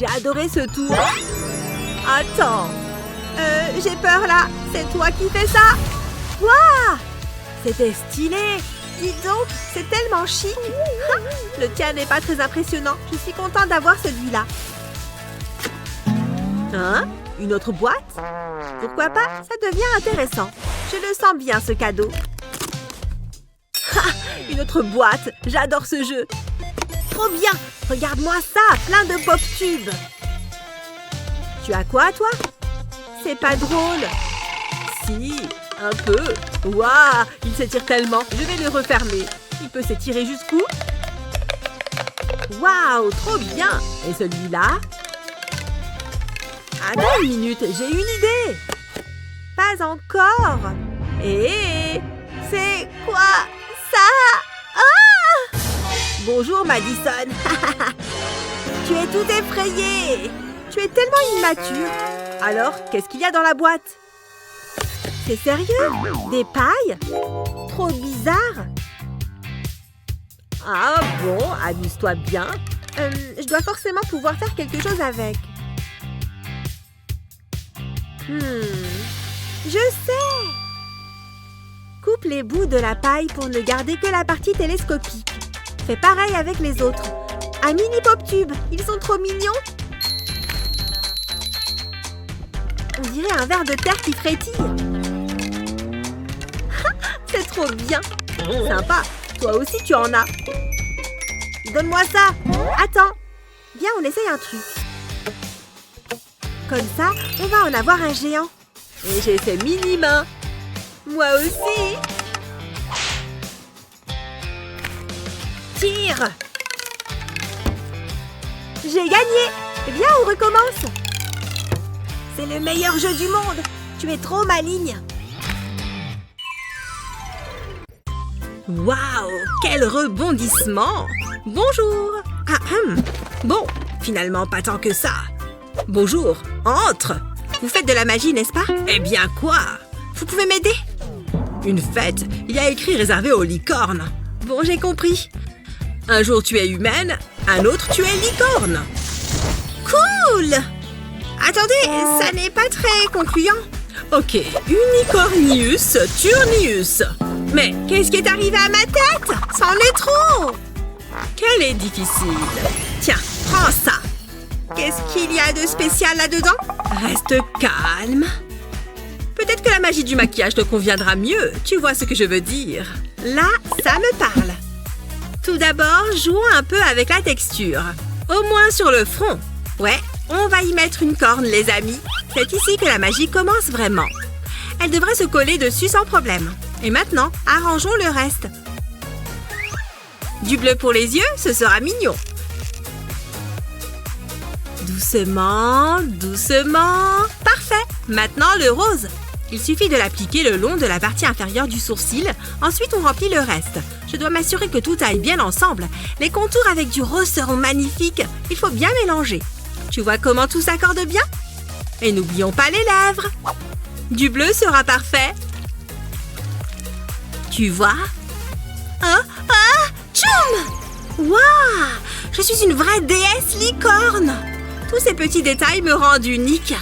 J'ai adoré ce tour. Attends. J'ai peur là. C'est toi qui fais ça. Waouh! C'était stylé. Dis donc, c'est tellement chic. Le tien n'est pas très impressionnant. Je suis contente d'avoir celui-là. Hein? Une autre boîte? Pourquoi pas? Ça devient intéressant. Je le sens bien, ce cadeau. Une autre boîte. J'adore ce jeu. Trop bien. Regarde-moi ça, plein de pop-tubes. Tu as quoi, toi? C'est pas drôle. Si, un peu. Waouh, il s'étire tellement. Je vais le refermer. Il peut s'étirer jusqu'où? Waouh, trop bien. Et celui-là? Attends une minute, j'ai une idée. Pas encore. Et c'est quoi ça? Ah! Bonjour, Madison. Tu es tout effrayée. Tu es tellement immature. Alors, qu'est-ce qu'il y a dans la boîte? C'est sérieux? Des pailles? Trop bizarre. Ah bon, amuse-toi bien. Je dois forcément pouvoir faire quelque chose avec. Je sais. Coupe les bouts de la paille pour ne garder que la partie télescopique. Fais pareil avec les autres. Un mini pop-tube. Ils sont trop mignons. On dirait un ver de terre qui frétille. C'est trop bien. Sympa. Toi aussi, tu en as. Donne-moi ça. Attends. Viens, on essaye un truc. Comme ça, on va en avoir un géant. Et j'ai ces mini-mains. Moi aussi. Tire. J'ai gagné. Viens, on recommence. C'est le meilleur jeu du monde. Tu es trop maligne. Waouh, quel rebondissement. Bonjour. Bon, finalement pas tant que ça. Bonjour, entre. Vous faites de la magie, n'est-ce pas? Eh bien quoi? Vous pouvez m'aider? Une fête, il y a écrit réservé aux licornes. Bon, j'ai compris. Un jour tu es humaine, un autre tu es licorne. Cool! Attendez, ça n'est pas très concluant. Ok, Unicornius Turnius. Mais qu'est-ce qui est arrivé à ma tête? C'en est trop! Qu'elle est difficile. Tiens, prends ça. Qu'est-ce qu'il y a de spécial là-dedans? Reste calme. Peut-être que la magie du maquillage te conviendra mieux. Tu vois ce que je veux dire. Là, ça me parle. Tout d'abord, jouons un peu avec la texture. Au moins sur le front. Ouais, on va y mettre une corne, les amis. C'est ici que la magie commence vraiment. Elle devrait se coller dessus sans problème. Et maintenant, arrangeons le reste. Du bleu pour les yeux, ce sera mignon. Doucement, doucement. Parfait. Maintenant, le rose. Il suffit de l'appliquer le long de la partie inférieure du sourcil. Ensuite, on remplit le reste. Je dois m'assurer que tout aille bien ensemble. Les contours avec du rose seront magnifiques. Il faut bien mélanger. Tu vois comment tout s'accorde bien? Et n'oublions pas les lèvres. Du bleu sera parfait. Tu vois? Tchoum! Waouh! Je suis une vraie déesse licorne! Tous ces petits détails me rendent unique.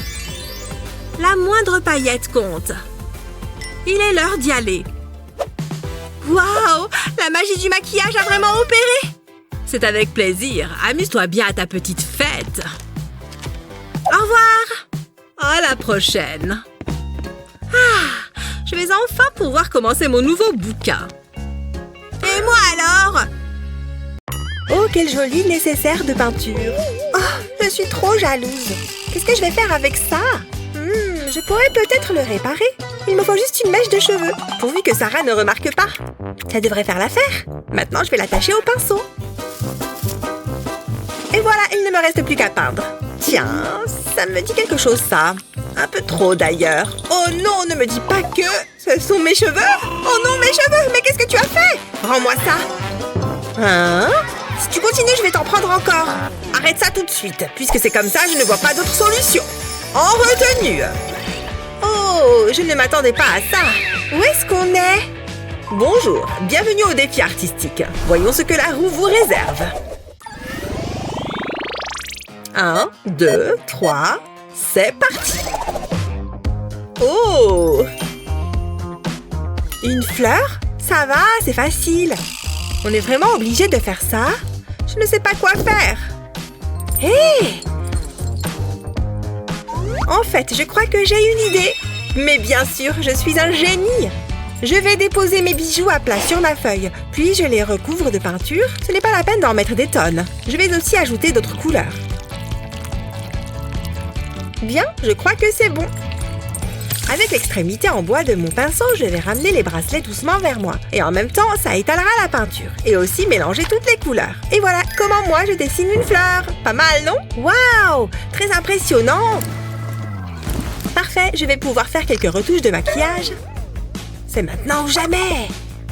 La moindre paillette compte. Il est l'heure d'y aller. Waouh! La magie du maquillage a vraiment opéré! C'est avec plaisir. Amuse-toi bien à ta petite fête. Au revoir! À la prochaine. Je vais enfin pouvoir commencer mon nouveau bouquin. Et moi alors? Oh, quel joli nécessaire de peinture. Oh, je suis trop jalouse. Qu'est-ce que je vais faire avec ça? Je pourrais peut-être le réparer. Il me faut juste une mèche de cheveux, pourvu que Sarah ne remarque pas. Ça devrait faire l'affaire. Maintenant, je vais l'attacher au pinceau. Et voilà, il ne me reste plus qu'à peindre. Tiens, ça me dit quelque chose, ça. Un peu trop, d'ailleurs. Oh non, ne me dis pas que ce sont mes cheveux. Oh non, mes cheveux. Mais qu'est-ce que tu as fait? Rends-moi ça. Hein? Si tu continues, je vais t'en prendre encore. Arrête ça tout de suite. Puisque c'est comme ça, je ne vois pas d'autre solution. En retenue. Oh, je ne m'attendais pas à ça. Où est-ce qu'on est? Bonjour, bienvenue au défi artistique. Voyons ce que la roue vous réserve. 1, 2, 3, c'est parti! Oh! Une fleur? Ça va, c'est facile. On est vraiment obligé de faire ça? Je ne sais pas quoi faire. Hé! En fait, je crois que j'ai une idée. Mais bien sûr, je suis un génie. Je vais déposer mes bijoux à plat sur ma feuille, puis je les recouvre de peinture. Ce n'est pas la peine d'en mettre des tonnes. Je vais aussi ajouter d'autres couleurs. Bien, je crois que c'est bon. Avec l'extrémité en bois de mon pinceau, je vais ramener les bracelets doucement vers moi. Et en même temps, ça étalera la peinture. Et aussi mélanger toutes les couleurs. Et voilà comment moi je dessine une fleur. Pas mal, non? Waouh! Très impressionnant! Parfait, je vais pouvoir faire quelques retouches de maquillage. C'est maintenant ou jamais!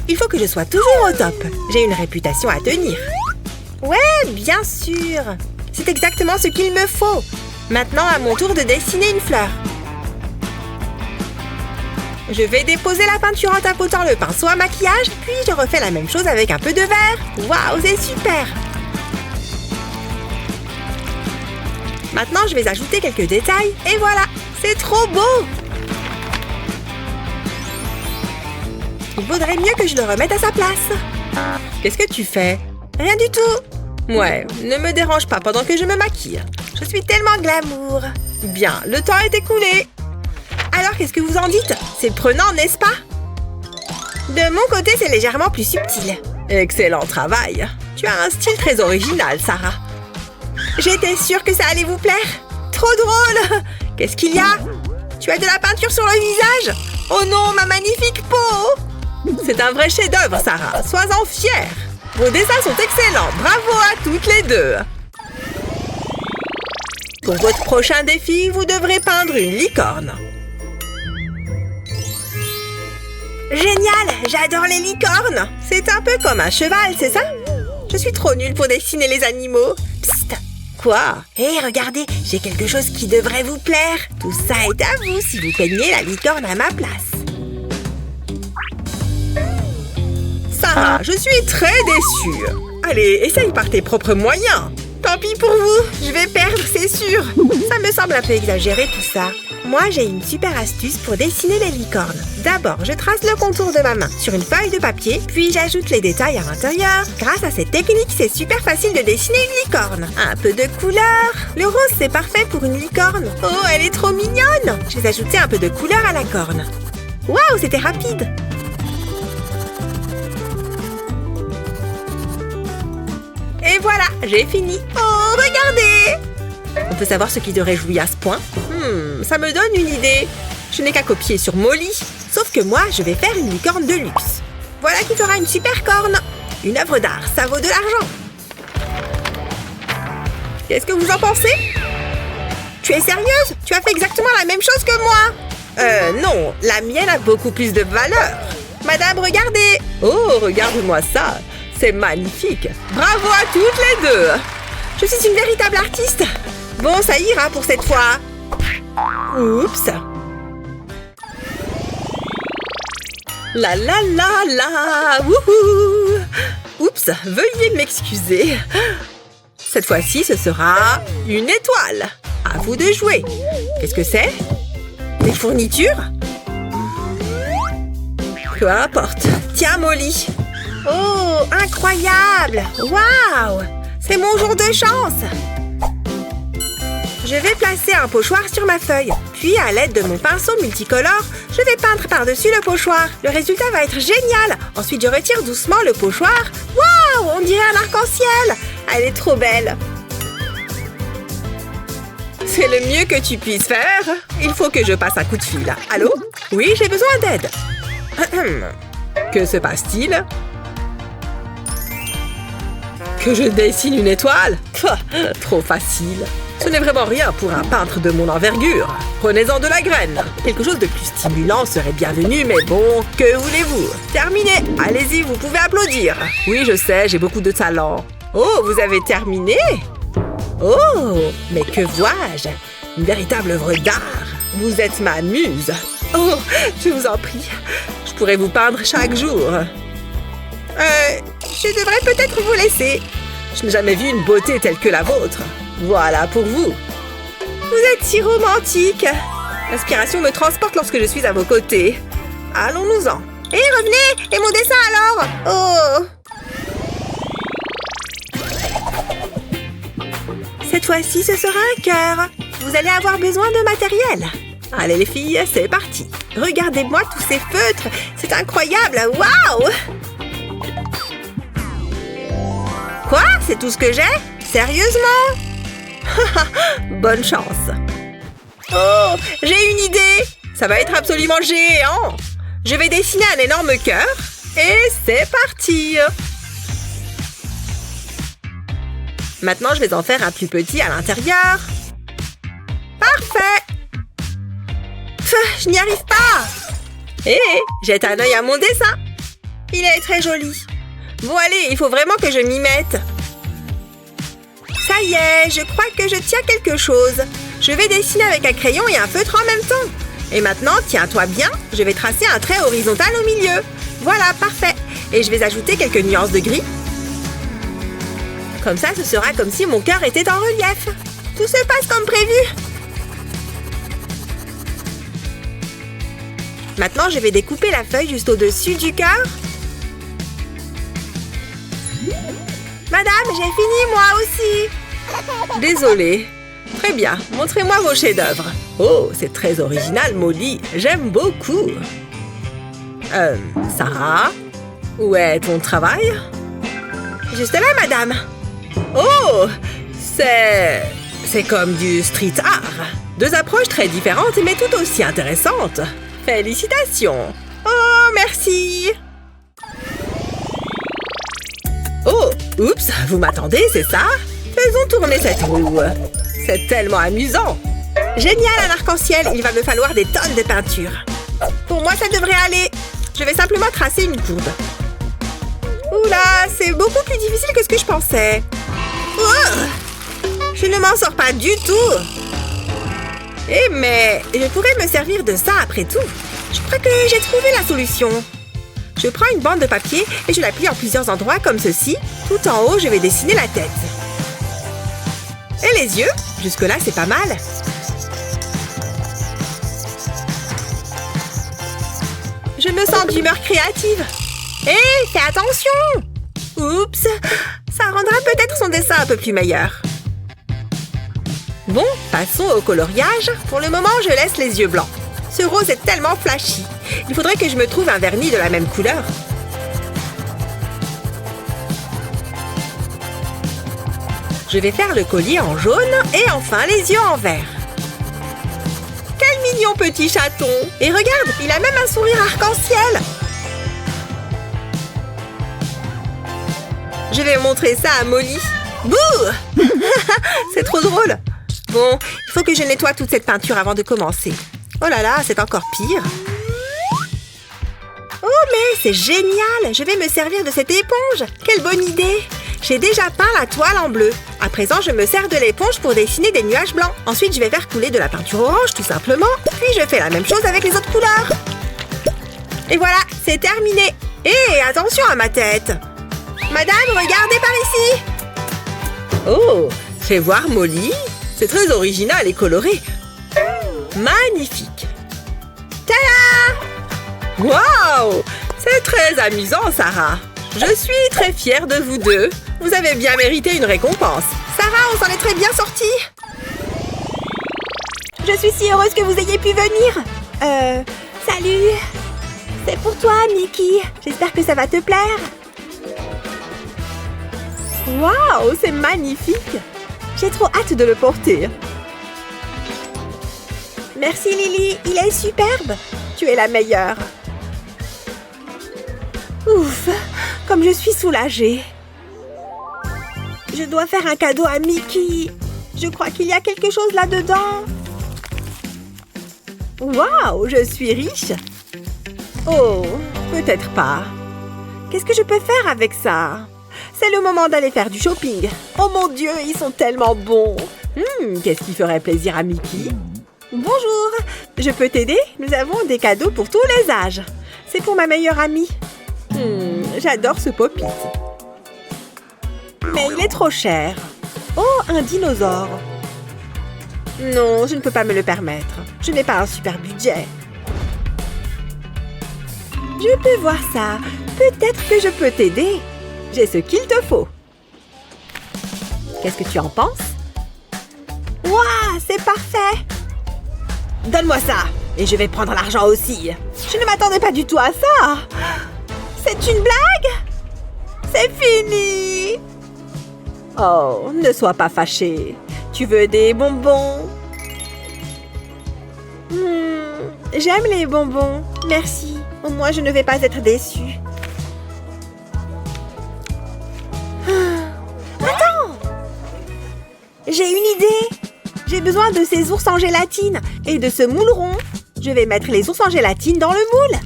Il faut que je sois toujours au top. J'ai une réputation à tenir. Ouais, bien sûr! C'est exactement ce qu'il me faut. Maintenant, à mon tour de dessiner une fleur. Je vais déposer la peinture en tapotant le pinceau à maquillage, puis je refais la même chose avec un peu de vert. Waouh, c'est super! Maintenant, je vais ajouter quelques détails, et voilà! C'est trop beau! Il vaudrait mieux que je le remette à sa place. Qu'est-ce que tu fais? Rien du tout. Ouais, ne me dérange pas pendant que je me maquille. Je suis tellement glamour. Bien, le temps est écoulé. Alors, qu'est-ce que vous en dites? C'est prenant, n'est-ce pas? De mon côté, c'est légèrement plus subtil. Excellent travail. Tu as un style très original, Sarah. J'étais sûre que ça allait vous plaire. Trop drôle! Qu'est-ce qu'il y a? Tu as de la peinture sur le visage? Oh non, ma magnifique peau! C'est un vrai chef-d'œuvre, Sarah. Sois-en fière. Vos dessins sont excellents. Bravo à toutes les deux. Pour votre prochain défi, vous devrez peindre une licorne. Génial! J'adore les licornes! C'est un peu comme un cheval, c'est ça? Je suis trop nulle pour dessiner les animaux. Psst! Quoi? Hé, regardez, j'ai quelque chose qui devrait vous plaire. Tout ça est à vous si vous peignez la licorne à ma place. Sarah, je suis très déçue. Allez, essaye par tes propres moyens. Tant pis pour vous, je vais perdre, c'est sûr. Ça me semble un peu exagéré tout ça. Moi, j'ai une super astuce pour dessiner les licornes. D'abord, je trace le contour de ma main sur une feuille de papier, puis j'ajoute les détails à l'intérieur. Grâce à cette technique, c'est super facile de dessiner une licorne. Un peu de couleur. Le rose, c'est parfait pour une licorne. Oh, elle est trop mignonne. Je vais ajouter un peu de couleur à la corne. Waouh, c'était rapide. Et voilà, j'ai fini. Oh, regardez! On peut savoir ce qui te réjouit à ce point? Ça me donne une idée. Je n'ai qu'à copier sur Molly. Sauf que moi, je vais faire une licorne de luxe. Voilà qui fera une super corne. Une œuvre d'art, ça vaut de l'argent. Qu'est-ce que vous en pensez? Tu es sérieuse? Tu as fait exactement la même chose que moi. Non, la mienne a beaucoup plus de valeur. Madame, regardez. Oh, regarde-moi ça. C'est magnifique. Bravo à toutes les deux. Je suis une véritable artiste. Bon, ça ira pour cette fois. Oups. La la la la. Wouhou. Oups, veuillez m'excuser. Cette fois-ci, ce sera une étoile. À vous de jouer. Qu'est-ce que c'est? Des fournitures? Peu importe. Tiens, Molly. Oh, incroyable! Waouh! C'est mon jour de chance! Je vais placer un pochoir sur ma feuille. Puis, à l'aide de mon pinceau multicolore, je vais peindre par-dessus le pochoir. Le résultat va être génial! Ensuite, je retire doucement le pochoir. Waouh! On dirait un arc-en-ciel! Elle est trop belle! C'est le mieux que tu puisses faire. Il faut que je passe un coup de fil. Allô? Oui, j'ai besoin d'aide. Que se passe-t-il? Que je dessine une étoile? Trop facile. Ce n'est vraiment rien pour un peintre de mon envergure. Prenez-en de la graine. Quelque chose de plus stimulant serait bienvenu, mais bon, que voulez-vous? Terminé. Allez-y, vous pouvez applaudir. Oui, je sais, j'ai beaucoup de talent. Oh, vous avez terminé? Oh, mais que vois-je? Une véritable œuvre d'art. Vous êtes ma muse. Oh, je vous en prie. Je pourrais vous peindre chaque jour. Je devrais peut-être vous laisser. Je n'ai jamais vu une beauté telle que la vôtre. Voilà pour vous. Vous êtes si romantique. L'inspiration me transporte lorsque je suis à vos côtés. Allons-nous-en. Hé, revenez! Et mon dessin alors? Oh! Cette fois-ci, ce sera un cœur. Vous allez avoir besoin de matériel. Allez les filles, c'est parti. Regardez-moi tous ces feutres. C'est incroyable. Waouh! Quoi? C'est tout ce que j'ai? Sérieusement? Bonne chance. Oh, j'ai une idée. Ça va être absolument géant. Je vais dessiner un énorme cœur. Et c'est parti. Maintenant, je vais en faire un plus petit à l'intérieur. Parfait. Pff, je n'y arrive pas. Hé, jette un œil à mon dessin. Il est très joli. Bon, allez, il faut vraiment que je m'y mette. Ça y est, je crois que je tiens quelque chose. Je vais dessiner avec un crayon et un feutre en même temps. Et maintenant, tiens-toi bien, je vais tracer un trait horizontal au milieu. Voilà, parfait. Et je vais ajouter quelques nuances de gris. Comme ça, ce sera comme si mon cœur était en relief. Tout se passe comme prévu. Maintenant, je vais découper la feuille juste au-dessus du cœur. Madame, j'ai fini moi aussi. Désolée. Très bien, montrez-moi vos chefs-d'œuvre. Oh, c'est très original, Molly. J'aime beaucoup. Sarah, où est ton travail? Juste là, madame. Oh, c'est comme du street art. Deux approches très différentes, mais tout aussi intéressantes. Félicitations. Oh, merci. Oh, oups, vous m'attendez, c'est ça? Faisons tourner cette roue. C'est tellement amusant. Génial, un arc-en-ciel. Il va me falloir des tonnes de peinture. Pour moi, ça devrait aller. Je vais simplement tracer une courbe. Oula, c'est beaucoup plus difficile que ce que je pensais. Oh, je ne m'en sors pas du tout. Eh, mais je pourrais me servir de ça après tout. Je crois que j'ai trouvé la solution. Je prends une bande de papier et je la plie en plusieurs endroits comme ceci. Tout en haut, je vais dessiner la tête. Et les yeux? Jusque-là, c'est pas mal. Je me sens d'humeur créative. Hé, fais attention! Oups! Ça rendra peut-être son dessin un peu plus meilleur. Bon, passons au coloriage. Pour le moment, je laisse les yeux blancs. Ce rose est tellement flashy. Il faudrait que je me trouve un vernis de la même couleur. Je vais faire le collier en jaune et enfin les yeux en vert. Quel mignon petit chaton! Et regarde, il a même un sourire arc-en-ciel. Je vais montrer ça à Molly. Bouh! C'est trop drôle. Bon, il faut que je nettoie toute cette peinture avant de commencer. Oh là là, c'est encore pire. Oh, mais c'est génial! Je vais me servir de cette éponge. Quelle bonne idée! J'ai déjà peint la toile en bleu. À présent, je me sers de l'éponge pour dessiner des nuages blancs. Ensuite, je vais faire couler de la peinture orange, tout simplement. Puis, je fais la même chose avec les autres couleurs. Et voilà, c'est terminé. Et attention à ma tête. Madame, regardez par ici. Oh, fais voir Molly. C'est très original et coloré. Magnifique. Tada! Waouh! C'est très amusant, Sarah. Je suis très fière de vous deux. Vous avez bien mérité une récompense. Sarah, on s'en est très bien sortis. Je suis si heureuse que vous ayez pu venir. Salut. C'est pour toi, Mickey. J'espère que ça va te plaire. Waouh, c'est magnifique. J'ai trop hâte de le porter. Merci, Lily. Il est superbe. Tu es la meilleure. Ouf, comme je suis soulagée. Je dois faire un cadeau à Mickey. Je crois qu'il y a quelque chose là-dedans. Waouh, je suis riche. Oh, peut-être pas. Qu'est-ce que je peux faire avec ça? C'est le moment d'aller faire du shopping. Oh mon Dieu, ils sont tellement bons. Qu'est-ce qui ferait plaisir à Mickey? Bonjour, je peux t'aider? Nous avons des cadeaux pour tous les âges. C'est pour ma meilleure amie. J'adore ce pop-it. Mais il est trop cher. Oh, un dinosaure. Non, je ne peux pas me le permettre. Je n'ai pas un super budget. Je peux voir ça. Peut-être que je peux t'aider. J'ai ce qu'il te faut. Qu'est-ce que tu en penses? Waouh, c'est parfait! Donne-moi ça, et je vais prendre l'argent aussi. Je ne m'attendais pas du tout à ça. C'est une blague? C'est fini! Oh, ne sois pas fâché. Tu veux des bonbons? J'aime les bonbons. Merci. Au moins, je ne vais pas être déçue. Attends! J'ai une idée! J'ai besoin de ces ours en gélatine et de ce moule rond. Je vais mettre les ours en gélatine dans le moule.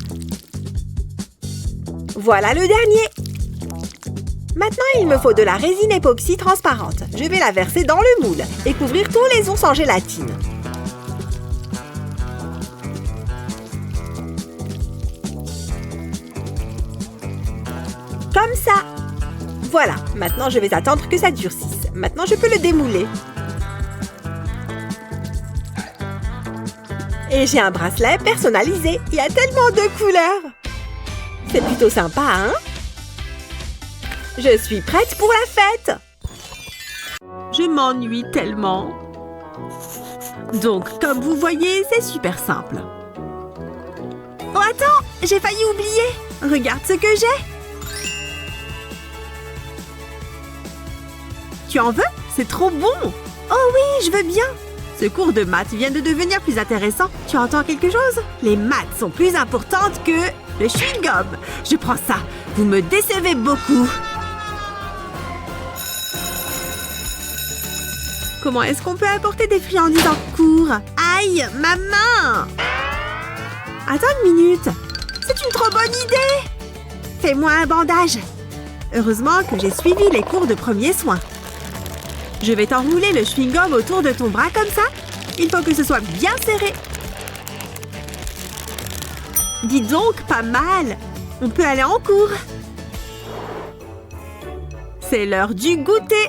Voilà le dernier. Maintenant, il me faut de la résine époxy transparente. Je vais la verser dans le moule et couvrir tous les ours en gélatine. Comme ça. Voilà, maintenant je vais attendre que ça durcisse. Maintenant, je peux le démouler. Et j'ai un bracelet personnalisé. Il y a tellement de couleurs. C'est plutôt sympa, hein? Je suis prête pour la fête. Je m'ennuie tellement. Donc, comme vous voyez, c'est super simple. Oh, attends! J'ai failli oublier. Regarde ce que j'ai. Tu en veux? C'est trop bon! Oh oui, je veux bien! Ce cours de maths vient de devenir plus intéressant. Tu entends quelque chose? Les maths sont plus importantes que le chewing-gum. Je prends ça. Vous me décevez beaucoup. Comment est-ce qu'on peut apporter des friandises en cours? Aïe, ma main! Attends une minute. C'est une trop bonne idée! Fais-moi un bandage. Heureusement que j'ai suivi les cours de premiers soins. Je vais t'enrouler le chewing-gum autour de ton bras comme ça. Il faut que ce soit bien serré. Dis donc, pas mal. On peut aller en cours. C'est l'heure du goûter.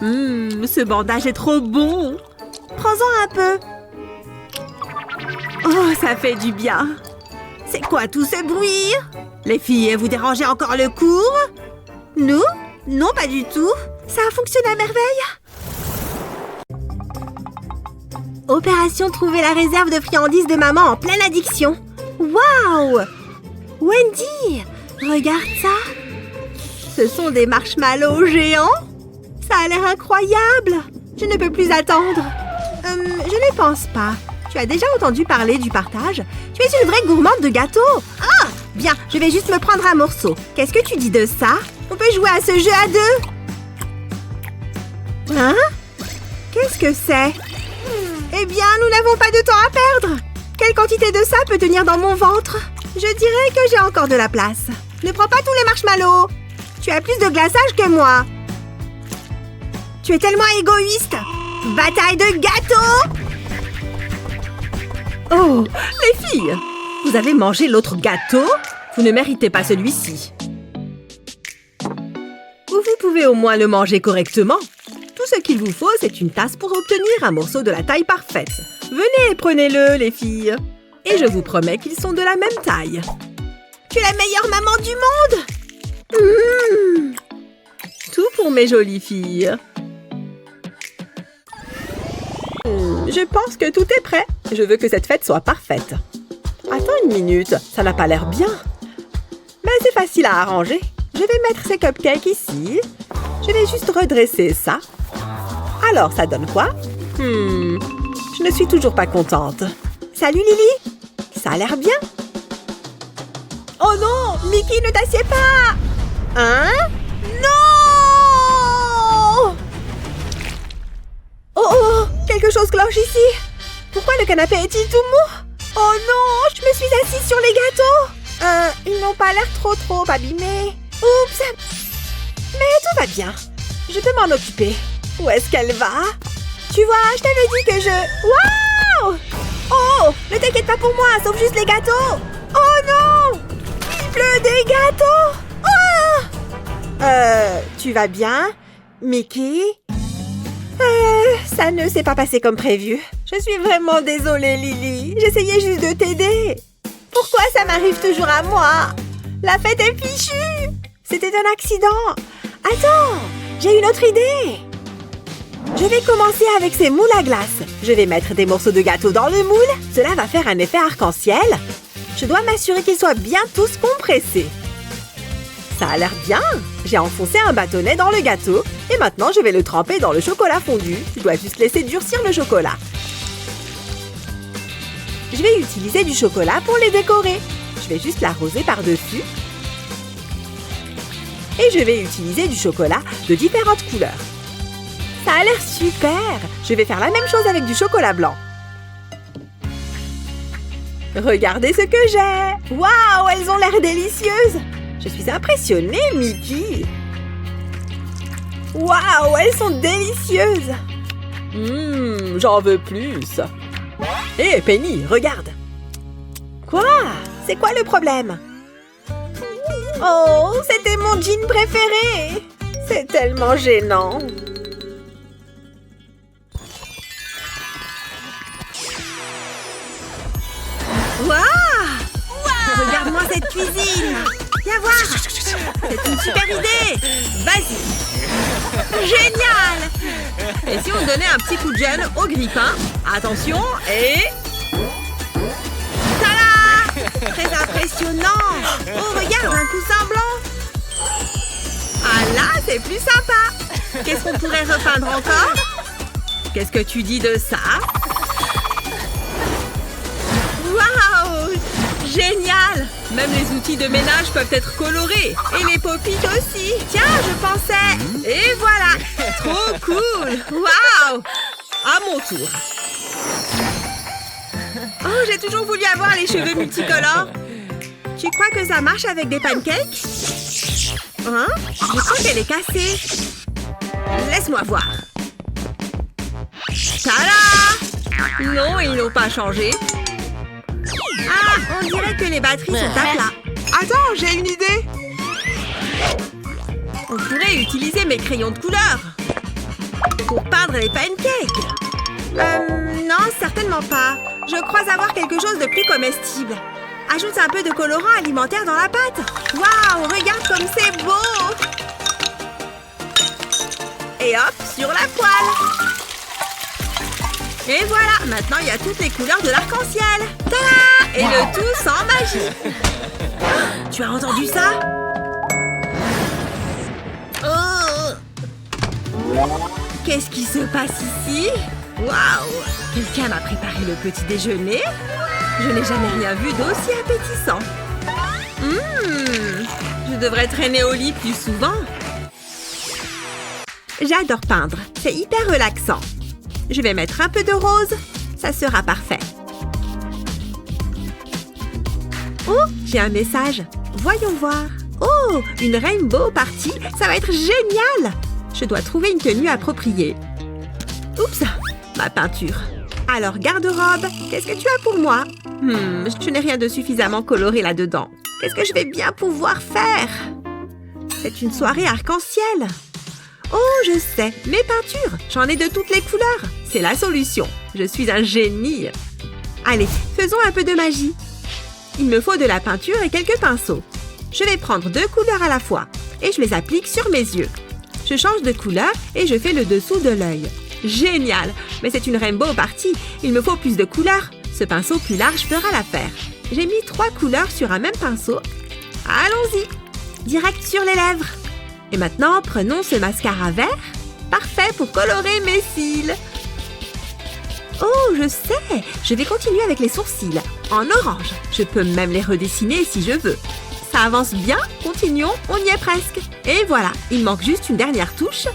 Ce bandage est trop bon. Prends-en un peu. Oh, ça fait du bien. C'est quoi tout ce bruit? Les filles, vous dérangez encore le cours? Nous? Non, pas du tout. Ça a fonctionné à merveille. Opération trouver la réserve de friandises de maman en pleine addiction. Waouh! Wendy, regarde ça. Ce sont des marshmallows géants. Ça a l'air incroyable. Je ne peux plus attendre. Je ne pense pas. Tu as déjà entendu parler du partage? Tu es une vraie gourmande de gâteaux. Ah! Bien, je vais juste me prendre un morceau. Qu'est-ce que tu dis de ça? On peut jouer à ce jeu à deux? Hein? Qu'est-ce que c'est? Eh bien, nous n'avons pas de temps à perdre. Quelle quantité de ça peut tenir dans mon ventre? Je dirais que j'ai encore de la place. Ne prends pas tous les marshmallows. Tu as plus de glaçage que moi. Tu es tellement égoïste. Bataille de gâteaux! Oh, les filles! Vous avez mangé l'autre gâteau? Vous ne méritez pas celui-ci. Ou vous pouvez au moins le manger correctement. Tout ce qu'il vous faut, c'est une tasse pour obtenir un morceau de la taille parfaite. Venez, prenez-le, les filles. Et je vous promets qu'ils sont de la même taille. Tu es la meilleure maman du monde! Tout pour mes jolies filles. Je pense que tout est prêt. Je veux que cette fête soit parfaite. Attends une minute, ça n'a pas l'air bien. Mais c'est facile à arranger. Je vais mettre ces cupcakes ici. Je vais juste redresser ça. Alors, ça donne quoi? Je ne suis toujours pas contente. Salut, Lily! Ça a l'air bien. Oh non! Mickey, ne t'assieds pas! Hein? Non! Oh oh! Quelque chose cloche ici! Pourquoi le canapé est-il tout mou? Oh non! Je me suis assise sur les gâteaux! Ils n'ont pas l'air trop abîmés. Oups! Mais tout va bien. Je peux m'en occuper. Où est-ce qu'elle va? Tu vois, je t'avais dit que je... Waouh! Oh! Ne t'inquiète pas pour moi, sauf juste les gâteaux! Oh non! Il pleut des gâteaux! Oh! Tu vas bien? Mickey? Ça ne s'est pas passé comme prévu. Je suis vraiment désolée, Lily. J'essayais juste de t'aider. Pourquoi ça m'arrive toujours à moi? La fête est fichue. C'était un accident. Attends, j'ai une autre idée. Je vais commencer avec ces moules à glace. Je vais mettre des morceaux de gâteau dans le moule. Cela va faire un effet arc-en-ciel. Je dois m'assurer qu'ils soient bien tous compressés. Ça a l'air bien. J'ai enfoncé un bâtonnet dans le gâteau. Et maintenant, je vais le tremper dans le chocolat fondu. Tu dois juste laisser durcir le chocolat. Je vais utiliser du chocolat pour les décorer. Je vais juste l'arroser par-dessus. Et je vais utiliser du chocolat de différentes couleurs. Ça a l'air super! Je vais faire la même chose avec du chocolat blanc. Regardez ce que j'ai! Waouh, elles ont l'air délicieuses! Je suis impressionnée, Mickey! Waouh, elles sont délicieuses! J'en veux plus! Hé, Penny, regarde! Quoi? C'est quoi le problème? Oh, c'était mon jean préféré! C'est tellement gênant! Waouh! Regarde-moi cette cuisine! Viens voir! C'est une super idée! Vas-y! Génial! Et si on donnait un petit coup de gel au grille-pain? Attention, et... Tada! Très impressionnant! Oh, regarde, un coussin blanc! Ah là, c'est plus sympa! Qu'est-ce qu'on pourrait repeindre encore? Qu'est-ce que tu dis de ça? Waouh! Génial! Même les outils de ménage peuvent être colorés. Et les pop-it aussi. Tiens, je pensais... Et voilà! Trop cool! Waouh! À mon tour. Oh, j'ai toujours voulu avoir les cheveux multicolores. Tu crois que ça marche avec des pancakes? Hein? Je crois qu'elle est cassée. Laisse-moi voir. Tada! Non, ils n'ont pas changé. Ah, on dirait que les batteries sont à plat. Attends, j'ai une idée. On pourrait utiliser mes crayons de couleur pour peindre les pancakes. Non, certainement pas. Je crois avoir quelque chose de plus comestible. Ajoute un peu de colorant alimentaire dans la pâte. Waouh, regarde comme c'est beau. Et hop, sur la poêle. Et voilà, maintenant il y a toutes les couleurs de l'arc-en-ciel. Tada! Et le tout sans magie. Tu as entendu ça? Oh! Qu'est-ce qui se passe ici? Waouh! Quelqu'un m'a préparé le petit déjeuner? Je n'ai jamais rien vu d'aussi appétissant. Je devrais traîner au lit plus souvent. J'adore peindre. C'est hyper relaxant. Je vais mettre un peu de rose. Ça sera parfait. Oh, j'ai un message. Voyons voir. Oh, une rainbow party. Ça va être génial. Je dois trouver une tenue appropriée. Oups, ma peinture. Alors, garde-robe, qu'est-ce que tu as pour moi? Je n'ai rien de suffisamment coloré là-dedans. Qu'est-ce que je vais bien pouvoir faire? C'est une soirée arc-en-ciel. Oh, je sais, mes peintures. J'en ai de toutes les couleurs. C'est la solution. Je suis un génie. Allez, faisons un peu de magie. Il me faut de la peinture et quelques pinceaux. Je vais prendre 2 couleurs à la fois et je les applique sur mes yeux. Je change de couleur et je fais le dessous de l'œil. Génial! Mais c'est une rainbow party. Il me faut plus de couleurs. Ce pinceau plus large fera l'affaire. J'ai mis 3 couleurs sur un même pinceau. Allons-y! Direct sur les lèvres. Et maintenant, prenons ce mascara vert. Parfait pour colorer mes cils. Oh, je sais! Je vais continuer avec les sourcils. En orange. Je peux même les redessiner si je veux. Ça avance bien. Continuons, on y est presque. Et voilà, il manque juste une dernière touche.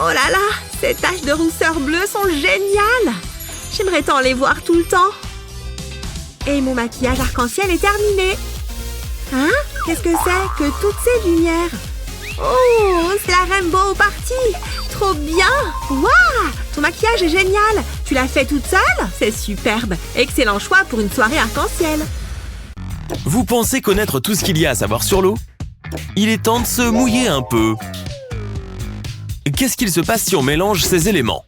Oh là là! Ces taches de rousseur bleue sont géniales! J'aimerais tant les voir tout le temps. Et mon maquillage arc-en-ciel est terminé. Hein? Qu'est-ce que c'est que toutes ces lumières? Oh, c'est la rainbow party! Trop bien! Waouh! Ton maquillage est génial! Tu l'as fait toute seule? C'est superbe! Excellent choix pour une soirée arc-en-ciel. Vous pensez connaître tout ce qu'il y a à savoir sur l'eau? Il est temps de se mouiller un peu. qu'est-ce qu'il se passe si on mélange ces éléments?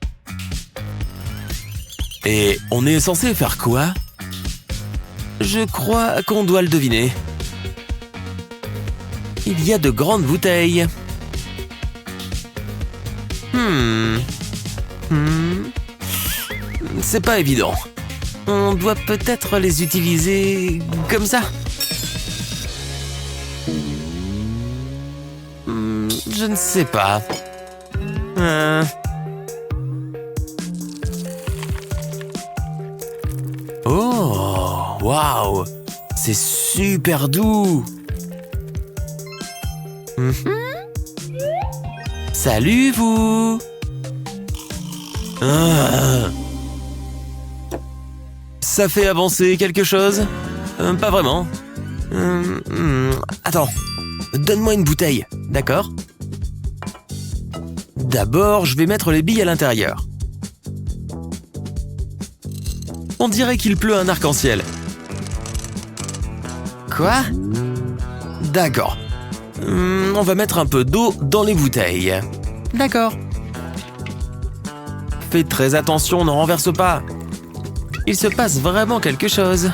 Et on est censé faire quoi? Je crois qu'on doit le deviner. Il y a de grandes bouteilles. C'est pas évident. On doit peut-être les utiliser comme ça. Je ne sais pas. Oh, waouh! C'est super doux! Salut, vous! Ça fait avancer quelque chose? Pas vraiment. Attends, donne-moi une bouteille, d'accord? D'abord, je vais mettre les billes à l'intérieur. On dirait qu'il pleut un arc-en-ciel. Quoi? D'accord. On va mettre un peu d'eau dans les bouteilles. D'accord. Fais très attention, ne renverse pas. Il se passe vraiment quelque chose.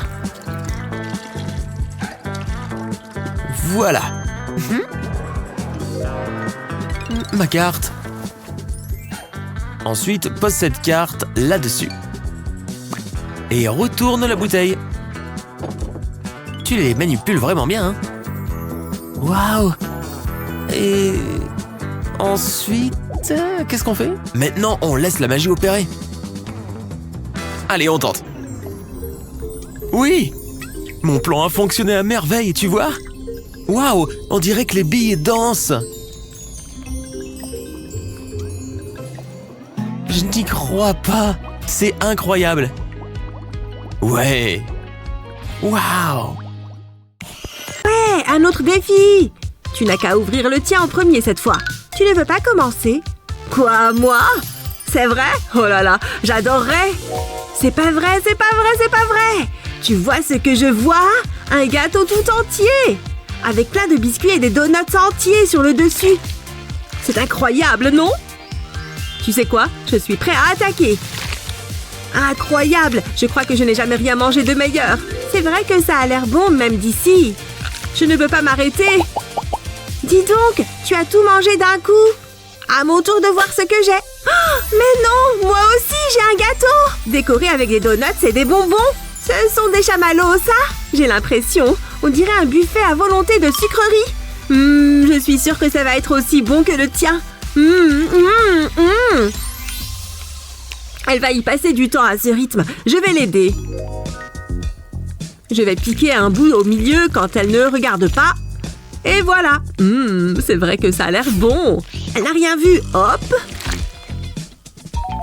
Voilà. Ma carte. Ensuite, pose cette carte là-dessus. Et retourne la bouteille. Tu les manipules vraiment bien, hein? Waouh! Et ensuite, qu'est-ce qu'on fait? Maintenant, on laisse la magie opérer. Allez, on tente. Oui! Mon plan a fonctionné à merveille, tu vois? Waouh! On dirait que les billes dansent. Je n'y crois pas. C'est incroyable. Ouais. Waouh! Ouais, un autre défi! Tu n'as qu'à ouvrir le tien en premier cette fois. Tu ne veux pas commencer? Quoi, moi? C'est vrai? Oh là là, j'adorerais! C'est pas vrai, c'est pas vrai, c'est pas vrai! Tu vois ce que je vois? Un gâteau tout entier! Avec plein de biscuits et des donuts entiers sur le dessus. C'est incroyable, non? Tu sais quoi? Je suis prêt à attaquer. Incroyable! Je crois que je n'ai jamais rien mangé de meilleur. C'est vrai que ça a l'air bon, même d'ici. Je ne peux pas m'arrêter. Dis donc, tu as tout mangé d'un coup. À mon tour de voir ce que j'ai. Oh, mais non, moi aussi, j'ai un gâteau. Décoré avec des donuts et des bonbons. Ce sont des chamallows, ça? J'ai l'impression. On dirait un buffet à volonté de sucreries. Je suis sûre que ça va être aussi bon que le tien. Elle va y passer du temps à ce rythme. Je vais l'aider. Je vais piquer un bout au milieu quand elle ne regarde pas. Et voilà. C'est vrai que ça a l'air bon. Elle n'a rien vu. Hop.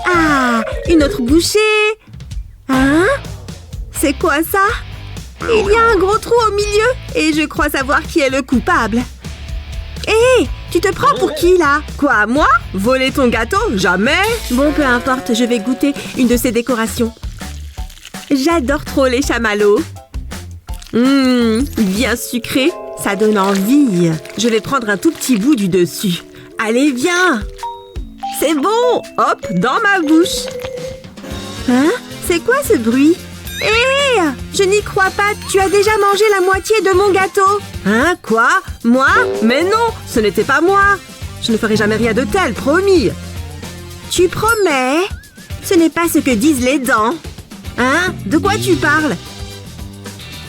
Ah, une autre bouchée. Hein? C'est quoi ça? Il y a un gros trou au milieu. Et je crois savoir qui est le coupable. Hé, tu te prends pour qui, là? Quoi, moi? Voler ton gâteau? Jamais! Bon, peu importe, je vais goûter une de ces décorations. J'adore trop les chamallows. Bien sucré, ça donne envie. Je vais prendre un tout petit bout du dessus. Allez, viens! C'est bon! Hop, dans ma bouche. Hein? C'est quoi ce bruit? Hé! Je n'y crois pas, tu as déjà mangé la moitié de mon gâteau. Hein? Quoi? Moi? Mais non, ce n'était pas moi. Je ne ferai jamais rien de tel, promis. Tu promets? Ce n'est pas ce que disent les dents. Hein? De quoi tu parles?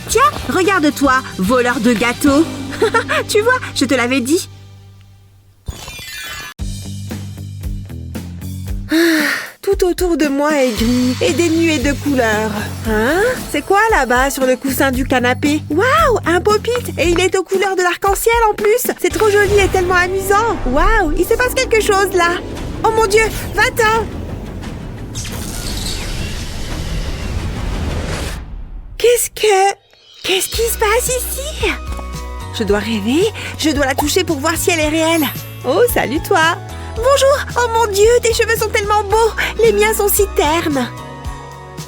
Tiens, regarde-toi, voleur de gâteaux. Tu vois, je te l'avais dit. Tout autour de moi est gris et dénué de couleurs. Hein? C'est quoi là-bas sur le coussin du canapé? Waouh! Un pop-it! Et il est aux couleurs de l'arc-en-ciel en plus! C'est trop joli et tellement amusant! Waouh! Il se passe quelque chose là! Oh mon Dieu! Va-t'en! Qu'est-ce qui se passe ici? Je dois rêver. Je dois la toucher pour voir si elle est réelle. Oh, salut toi! Bonjour! Oh mon Dieu, tes cheveux sont tellement beaux! Les miens sont si ternes!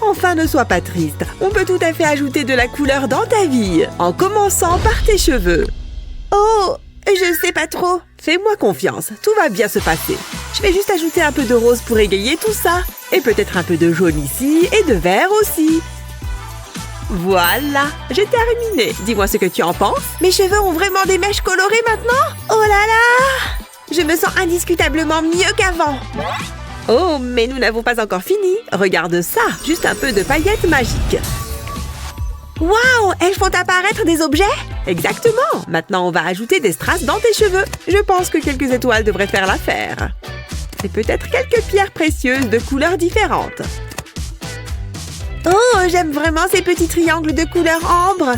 Enfin, ne sois pas triste. On peut tout à fait ajouter de la couleur dans ta vie, en commençant par tes cheveux. Oh, Je sais pas trop. Fais-moi confiance, tout va bien se passer. Je vais juste ajouter un peu de rose pour égayer tout ça. Et peut-être un peu de jaune ici et de vert aussi. Voilà, j'ai terminé. Dis-moi ce que tu en penses. Mes cheveux ont vraiment des mèches colorées maintenant? Oh là là! Je me sens indiscutablement mieux qu'avant. Oh, mais nous n'avons pas encore fini. Regarde ça, juste un peu de paillettes magiques. Waouh, elles font apparaître des objets? Exactement. Maintenant, on va ajouter des strass dans tes cheveux. Je pense que quelques étoiles devraient faire l'affaire. Et peut-être quelques pierres précieuses de couleurs différentes. Oh, j'aime vraiment ces petits triangles de couleur ambre.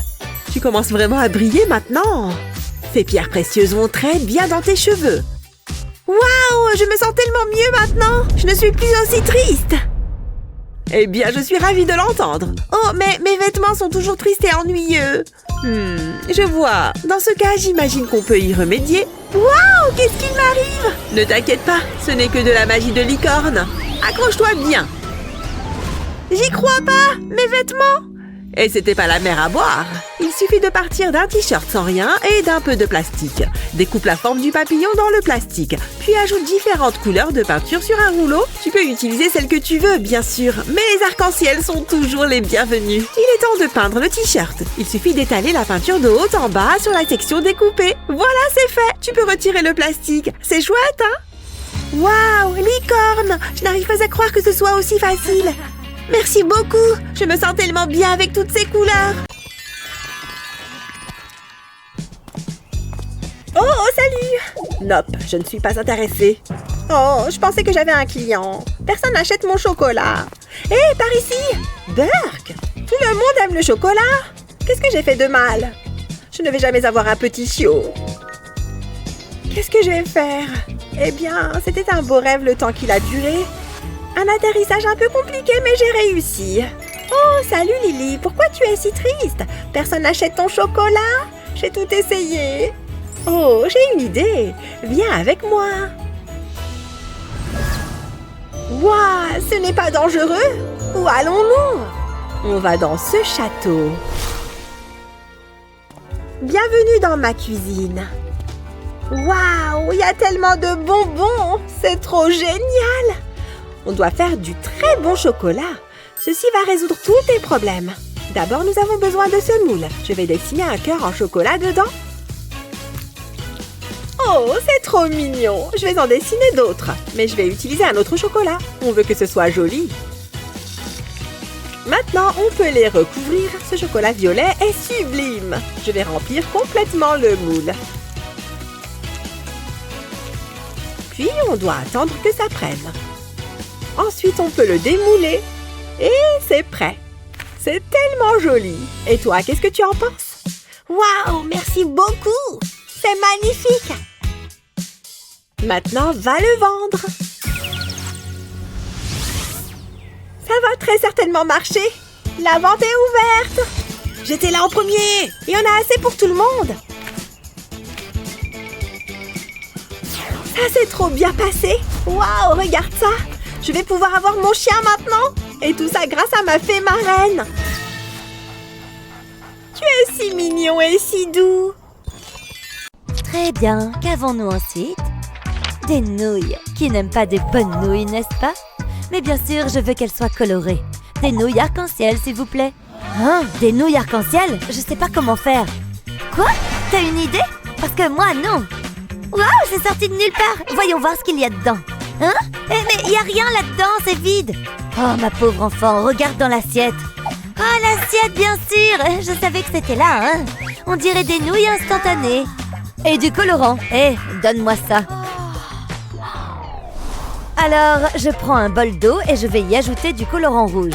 Tu commences vraiment à briller maintenant. Ces pierres précieuses vont très bien dans tes cheveux. Waouh, je me sens tellement mieux maintenant. Je ne suis plus aussi triste. Eh bien, je suis ravie de l'entendre. Oh, mais mes vêtements sont toujours tristes et ennuyeux. Je vois. Dans ce cas, j'imagine qu'on peut y remédier. Waouh, qu'est-ce qu'il m'arrive? Ne t'inquiète pas, ce n'est que de la magie de licorne. Accroche-toi bien. J'y crois pas, mes vêtements. Et c'était pas la mer à boire. Il suffit de partir d'un t-shirt sans rien et d'un peu de plastique. Découpe la forme du papillon dans le plastique, puis ajoute différentes couleurs de peinture sur un rouleau. Tu peux utiliser celle que tu veux, bien sûr, mais les arcs-en-ciel sont toujours les bienvenus. Il est temps de peindre le t-shirt. Il suffit d'étaler la peinture de haut en bas sur la section découpée. Voilà, c'est fait. Tu peux retirer le plastique. C'est chouette, hein? Waouh, licorne! Je n'arrive pas à croire que ce soit aussi facile. Merci beaucoup. Je me sens tellement bien avec toutes ces couleurs. Oh, salut! Nope, je ne suis pas intéressée. Oh, je pensais que j'avais un client. Personne n'achète mon chocolat. Hé, par ici! Burk! Tout le monde aime le chocolat. Qu'est-ce que j'ai fait de mal? Je ne vais jamais avoir un petit chiot. Qu'est-ce que je vais faire? Eh bien, c'était un beau rêve le temps qu'il a duré. Un atterrissage un peu compliqué, mais j'ai réussi. Oh, salut Lily, pourquoi tu es si triste? Personne n'achète ton chocolat? J'ai tout essayé. Oh, j'ai une idée. Viens avec moi. Waouh, ce n'est pas dangereux? Où allons-nous? On va dans ce château. Bienvenue dans ma cuisine. Waouh, il y a tellement de bonbons. C'est trop génial. On doit faire du très bon chocolat. Ceci va résoudre tous tes problèmes. D'abord, nous avons besoin de ce moule. Je vais dessiner un cœur en chocolat dedans. Oh, c'est trop mignon. Je vais en dessiner d'autres. Mais je vais utiliser un autre chocolat. On veut que ce soit joli. Maintenant, on peut les recouvrir. Ce chocolat violet est sublime. Je vais remplir complètement le moule. Puis, on doit attendre que ça prenne. Ensuite, on peut le démouler. Et c'est prêt. C'est tellement joli. Et toi, qu'est-ce que tu en penses? Waouh, merci beaucoup. C'est magnifique. Maintenant, va le vendre. Ça va très certainement marcher. La vente est ouverte. J'étais là en premier. Il y en a assez pour tout le monde. Ça s'est trop bien passé. Waouh, regarde ça. Je vais pouvoir avoir mon chien maintenant. Et tout ça grâce à ma fée marraine. Tu es si mignon et si doux. Très bien, qu'avons-nous ensuite? Des nouilles. Qui n'aime pas des bonnes nouilles, n'est-ce pas? Mais bien sûr, je veux qu'elles soient colorées. Des nouilles arc-en-ciel, s'il vous plaît. Hein? Des nouilles arc-en-ciel? Je sais pas comment faire. Quoi? T'as une idée? Parce que moi, non. Waouh, c'est sorti de nulle part. Voyons voir ce qu'il y a dedans. Hein? Mais il y a rien là-dedans, c'est vide. Oh, ma pauvre enfant, regarde dans l'assiette. Oh, l'assiette, bien sûr. Je savais que c'était là, hein. On dirait des nouilles instantanées. Et du colorant. Donne-moi ça. Alors, je prends un bol d'eau et je vais y ajouter du colorant rouge.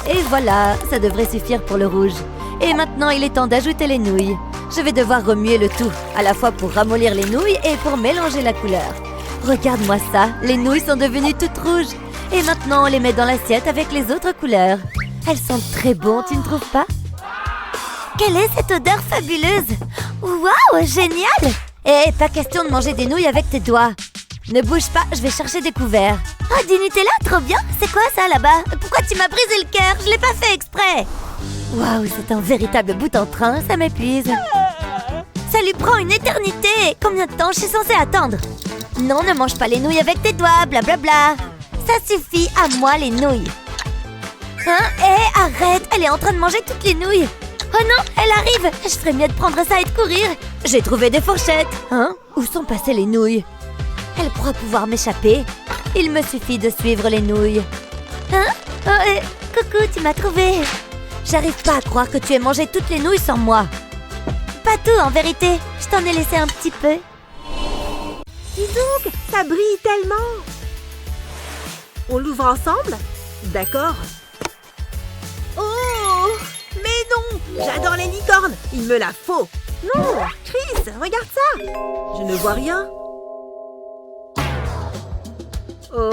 Et voilà, ça devrait suffire pour le rouge. Et maintenant, il est temps d'ajouter les nouilles. Je vais devoir remuer le tout, à la fois pour ramollir les nouilles et pour mélanger la couleur. Regarde-moi ça, les nouilles sont devenues toutes rouges. Et maintenant, on les met dans l'assiette avec les autres couleurs. Elles sentent très bon, tu ne trouves pas? Quelle est cette odeur fabuleuse? Waouh, génial! Pas question de manger des nouilles avec tes doigts. Ne bouge pas, je vais chercher des couverts. Oh, du Nutella, trop bien! C'est quoi ça là-bas? Pourquoi tu m'as brisé le cœur? Je l'ai pas fait exprès! Waouh, c'est un véritable bout en train, ça m'épuise. Ça lui prend une éternité. Combien de temps je suis censée attendre? Non, ne mange pas les nouilles avec tes doigts, blablabla. Ça suffit, à moi les nouilles. Hein? Hé, arrête, elle est en train de manger toutes les nouilles. Oh non, elle arrive. Je ferais mieux de prendre ça et de courir. J'ai trouvé des fourchettes. Hein? Où sont passées les nouilles? Elle croit pouvoir m'échapper. Il me suffit de suivre les nouilles. Hein? Oh, coucou, tu m'as trouvé. J'arrive pas à croire que tu aies mangé toutes les nouilles sans moi. Pas tout, en vérité. Je t'en ai laissé un petit peu. Dis donc, ça brille tellement. On l'ouvre ensemble? D'accord. Oh! Mais non! J'adore les licornes! Il me la faut! Non! Chris, regarde ça! Je ne vois rien. Oh,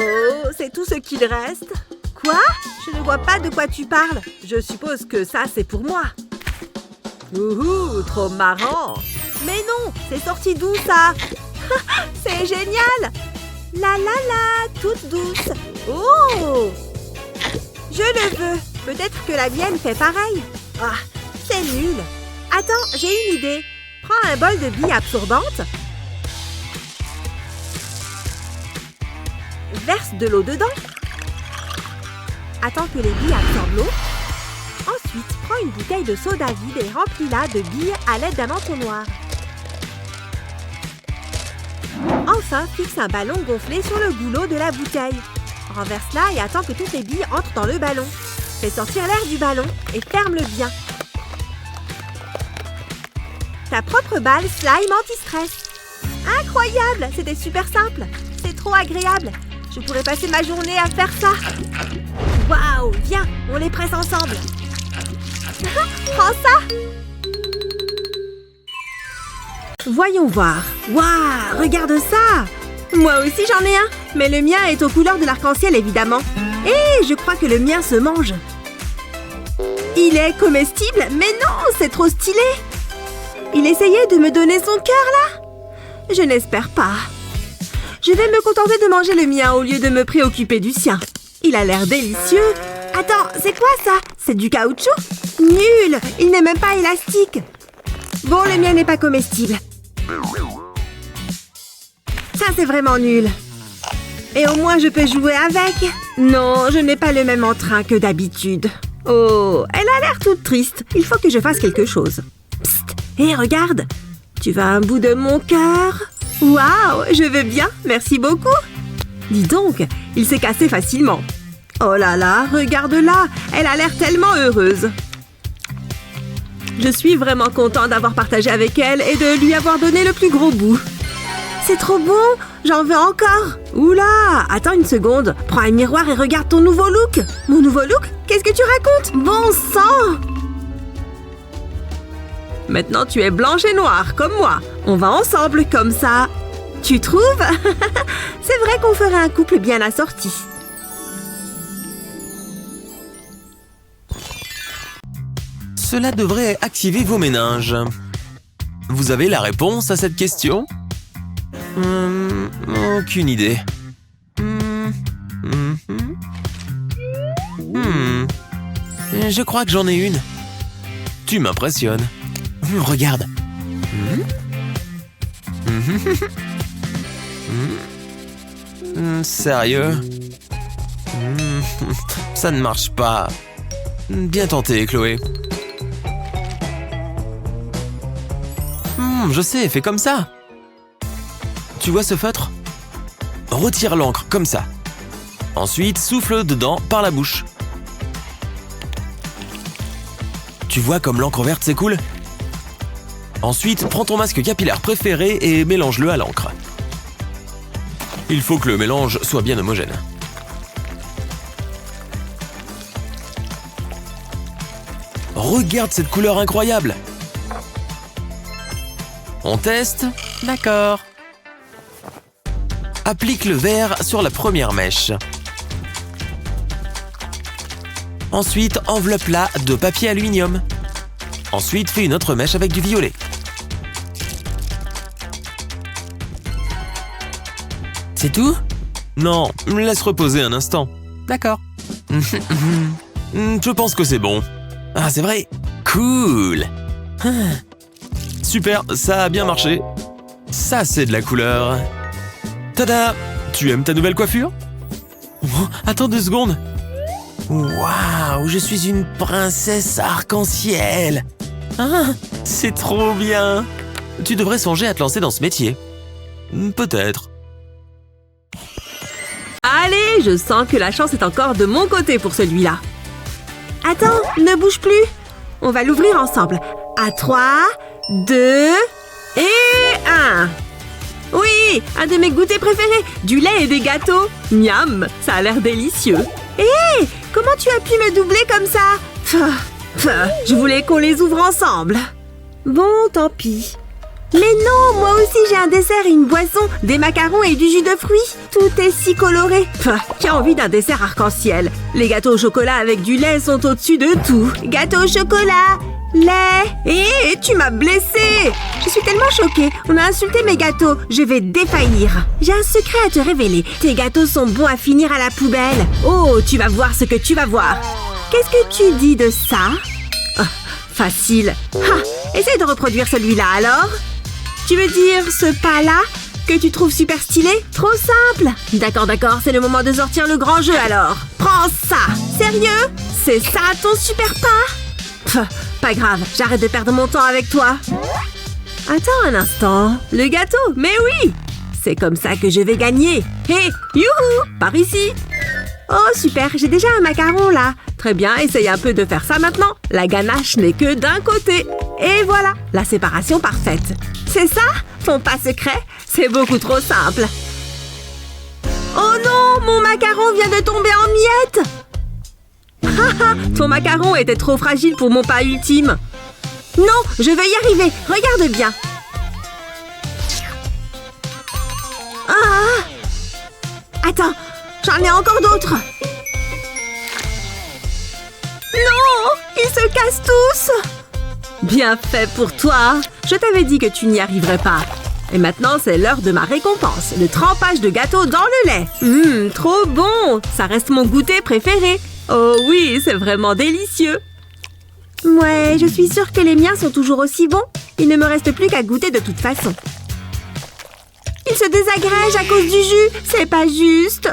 c'est tout ce qu'il reste. Quoi? Je ne vois pas de quoi tu parles. Je suppose que ça, c'est pour moi. Ouhou, trop marrant! Mais non, c'est sorti d'où ça? C'est génial! La la la, toute douce. Oh! Je le veux. Peut-être que la mienne fait pareil. Ah, c'est nul. Attends, j'ai une idée. Prends un bol de billes absorbantes. Verse de l'eau dedans. Attends que les billes absorbent l'eau. Ensuite, prends une bouteille de soda vide et remplis-la de billes à l'aide d'un entonnoir. Enfin, fixe un ballon gonflé sur le goulot de la bouteille. Renverse-la et attends que toutes les billes entrent dans le ballon. Fais sortir l'air du ballon et ferme-le bien. Ta propre balle slime anti-stress. Incroyable! C'était super simple. C'est trop agréable. Je pourrais passer ma journée à faire ça. Waouh! Viens, on les presse ensemble. Prends ça! Voyons voir. Waouh! Regarde ça! Moi aussi j'en ai un, mais le mien est aux couleurs de l'arc-en-ciel évidemment. Et je crois que le mien se mange. Il est comestible? Mais non, c'est trop stylé! Il essayait de me donner son cœur là? Je n'espère pas. Je vais me contenter de manger le mien au lieu de me préoccuper du sien. Il a l'air délicieux. Attends, c'est quoi ça? C'est du caoutchouc? Nul! Il n'est même pas élastique. Bon, le mien n'est pas comestible. Ça, c'est vraiment nul. Et au moins, je peux jouer avec. Non, je n'ai pas le même entrain que d'habitude. Oh, elle a l'air toute triste. Il faut que je fasse quelque chose. Psst, hé, regarde. Tu veux un bout de mon cœur? Waouh, je veux bien, merci beaucoup. Dis donc, il s'est cassé facilement. Oh là là, regarde-la, elle a l'air tellement heureuse. Je suis vraiment content d'avoir partagé avec elle et de lui avoir donné le plus gros bout. C'est trop bon, j'en veux encore. Oula, attends une seconde, prends un miroir et regarde ton nouveau look. Mon nouveau look? Qu'est-ce que tu racontes? Bon sang! Maintenant, tu es blanche et noire, comme moi. On va ensemble, comme ça. Tu trouves? C'est vrai qu'on ferait un couple bien assorti. Cela devrait activer vos méninges. Vous avez la réponse à cette question? Aucune idée. Je crois que j'en ai une. Tu m'impressionnes. Regarde. Sérieux? Ça ne marche pas. Bien tenté, Chloé. Je sais, fais comme ça. Tu vois ce feutre? Retire l'encre, comme ça. Ensuite, souffle dedans par la bouche. Tu vois comme l'encre verte s'écoule? Ensuite, prends ton masque capillaire préféré et mélange-le à l'encre. Il faut que le mélange soit bien homogène. Regarde cette couleur incroyable! On teste? D'accord. Applique le vert sur la première mèche. Ensuite, enveloppe-la de papier aluminium. Ensuite, fais une autre mèche avec du violet. C'est tout? Non, laisse reposer un instant. D'accord. Je pense que c'est bon. Ah, c'est vrai? Cool. Super, ça a bien marché. Ça, c'est de la couleur. Tada! Tu aimes ta nouvelle coiffure? Oh, attends 2 secondes. Waouh, je suis une princesse arc-en-ciel. Ah, c'est trop bien. Tu devrais songer à te lancer dans ce métier. Peut-être. Allez, je sens que la chance est encore de mon côté pour celui-là. Attends, ne bouge plus. On va l'ouvrir ensemble. À 3, 2 et 1. Oui, un de mes goûters préférés. Du lait et des gâteaux. Miam, ça a l'air délicieux. Hé, comment tu as pu me doubler comme ça? Je voulais qu'on les ouvre ensemble. Bon, tant pis. Mais non, moi aussi j'ai un dessert et une boisson, des macarons et du jus de fruits. Tout est si coloré. Qui a envie d'un dessert arc-en-ciel? Les gâteaux au chocolat avec du lait sont au-dessus de tout. Gâteau au chocolat, lait. Hé, tu m'as blessée. Je suis tellement choquée. On a insulté mes gâteaux. Je vais défaillir. J'ai un secret à te révéler. Tes gâteaux sont bons à finir à la poubelle. Oh, tu vas voir ce que tu vas voir. Qu'est-ce que tu dis de ça? Oh, facile. Essaye de reproduire celui-là alors. Tu veux dire ce pas-là que tu trouves super stylé? Trop simple. D'accord, c'est le moment de sortir le grand jeu alors. Prends ça. Sérieux? C'est ça ton super pas? Pas grave, j'arrête de perdre mon temps avec toi. Attends un instant. Le gâteau? Mais oui! C'est comme ça que je vais gagner. Hé, youhou! Par ici. Oh super, j'ai déjà un macaron là. Très bien, essaye un peu de faire ça maintenant. La ganache n'est que d'un côté. Et voilà, la séparation parfaite. C'est ça, ton pas secret? C'est beaucoup trop simple. Oh non, mon macaron vient de tomber en miettes. Ton macaron était trop fragile pour mon pas ultime. Non, je vais y arriver. Regarde bien. Attends, j'en ai encore d'autres. Non, ils se cassent tous. Bien fait pour toi. Je t'avais dit que tu n'y arriverais pas. Et maintenant, c'est l'heure de ma récompense. Le trempage de gâteau dans le lait. Trop bon. Ça reste mon goûter préféré. Oh oui, c'est vraiment délicieux. Ouais, je suis sûre que les miens sont toujours aussi bons. Il ne me reste plus qu'à goûter de toute façon. Il se désagrège à cause du jus. C'est pas juste.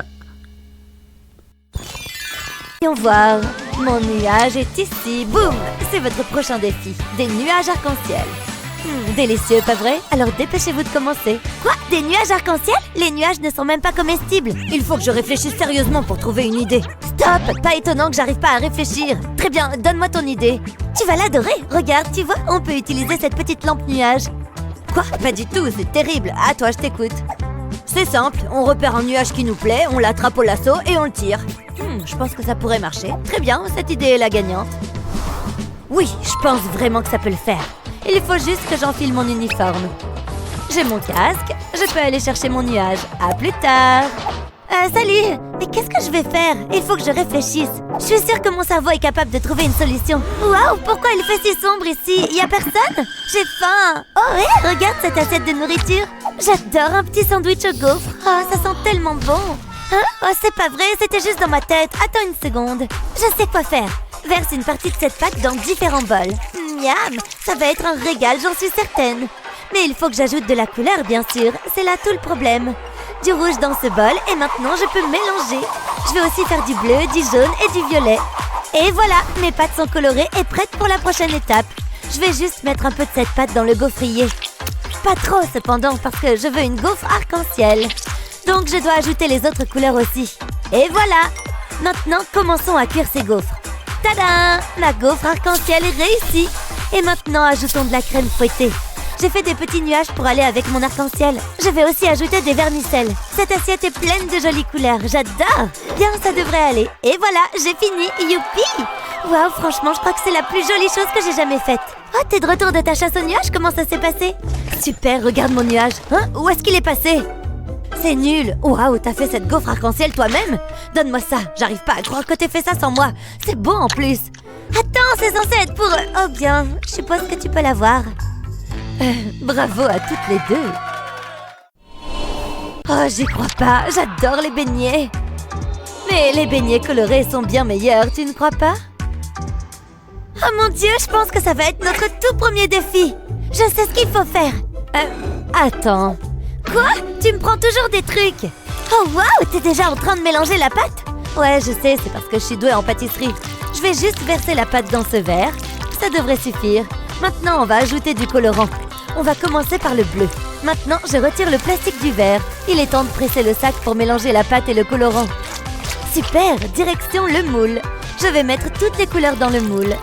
Voyons voir. Mon nuage est ici. Boum! C'est votre prochain défi. Des nuages arc-en-ciel. Délicieux, pas vrai? Alors dépêchez-vous de commencer. Quoi? Des nuages arc-en-ciel? Les nuages ne sont même pas comestibles. Il faut que je réfléchisse sérieusement pour trouver une idée. Stop! Pas étonnant que j'arrive pas à réfléchir. Très bien, donne-moi ton idée. Tu vas l'adorer. Regarde, tu vois, on peut utiliser cette petite lampe nuage. Quoi? Pas du tout, c'est terrible. À toi, je t'écoute. C'est simple, on repère un nuage qui nous plaît, on l'attrape au lasso et on le tire. Je pense que ça pourrait marcher. Très bien, cette idée est la gagnante. Oui, je pense vraiment que ça peut le faire. Il faut juste que j'enfile mon uniforme. J'ai mon casque, je peux aller chercher mon nuage. À plus tard. Salut! Mais qu'est-ce que je vais faire? Il faut que je réfléchisse. Je suis sûre que mon cerveau est capable de trouver une solution. Waouh! Pourquoi il fait si sombre ici? Y a personne? J'ai faim! Oh ouais! Regarde cette assiette de nourriture! J'adore un petit sandwich au gaufre! Oh, ça sent tellement bon! Hein? Oh, c'est pas vrai, c'était juste dans ma tête. Attends une seconde. Je sais quoi faire. Verse une partie de cette pâte dans différents bols. Miam! Ça va être un régal, j'en suis certaine. Mais il faut que j'ajoute de la couleur, bien sûr. C'est là tout le problème. Du rouge dans ce bol et maintenant je peux mélanger. Je vais aussi faire du bleu, du jaune et du violet. Et voilà, mes pâtes sont colorées et prêtes pour la prochaine étape. Je vais juste mettre un peu de cette pâte dans le gaufrier. Pas trop cependant parce que je veux une gaufre arc-en-ciel. Donc je dois ajouter les autres couleurs aussi. Et voilà! Maintenant, commençons à cuire ces gaufres. Tada! Ma gaufre arc-en-ciel est réussie. Et maintenant, ajoutons de la crème fouettée. J'ai fait des petits nuages pour aller avec mon arc-en-ciel. Je vais aussi ajouter des vermicelles. Cette assiette est pleine de jolies couleurs. J'adore! Bien, ça devrait aller. Et voilà, j'ai fini. Youpi! Waouh, franchement, je crois que c'est la plus jolie chose que j'ai jamais faite. Oh, t'es de retour de ta chasse aux nuages? Comment ça s'est passé? Super, regarde mon nuage. Hein? Où est-ce qu'il est passé? C'est nul! Waouh, t'as fait cette gaufre arc-en-ciel toi-même? Donne-moi ça, j'arrive pas à croire que t'aies fait ça sans moi. C'est beau en plus. Attends, c'est censé être pour... Oh bien, je suppose que tu peux l'avoir. Bravo à toutes les deux. Oh, j'y crois pas, j'adore les beignets. Mais les beignets colorés sont bien meilleurs, tu ne crois pas? Oh mon Dieu, je pense que ça va être notre tout premier défi. Je sais ce qu'il faut faire. Attends. Quoi? Tu me prends toujours des trucs. Oh waouh, t'es déjà en train de mélanger la pâte? Ouais, je sais, c'est parce que je suis douée en pâtisserie. Je vais juste verser la pâte dans ce verre. Ça devrait suffire. Maintenant, on va ajouter du colorant. On va commencer par le bleu. Maintenant, je retire le plastique du verre. Il est temps de presser le sac pour mélanger la pâte et le colorant. Super! Direction le moule. Je vais mettre toutes les couleurs dans le moule.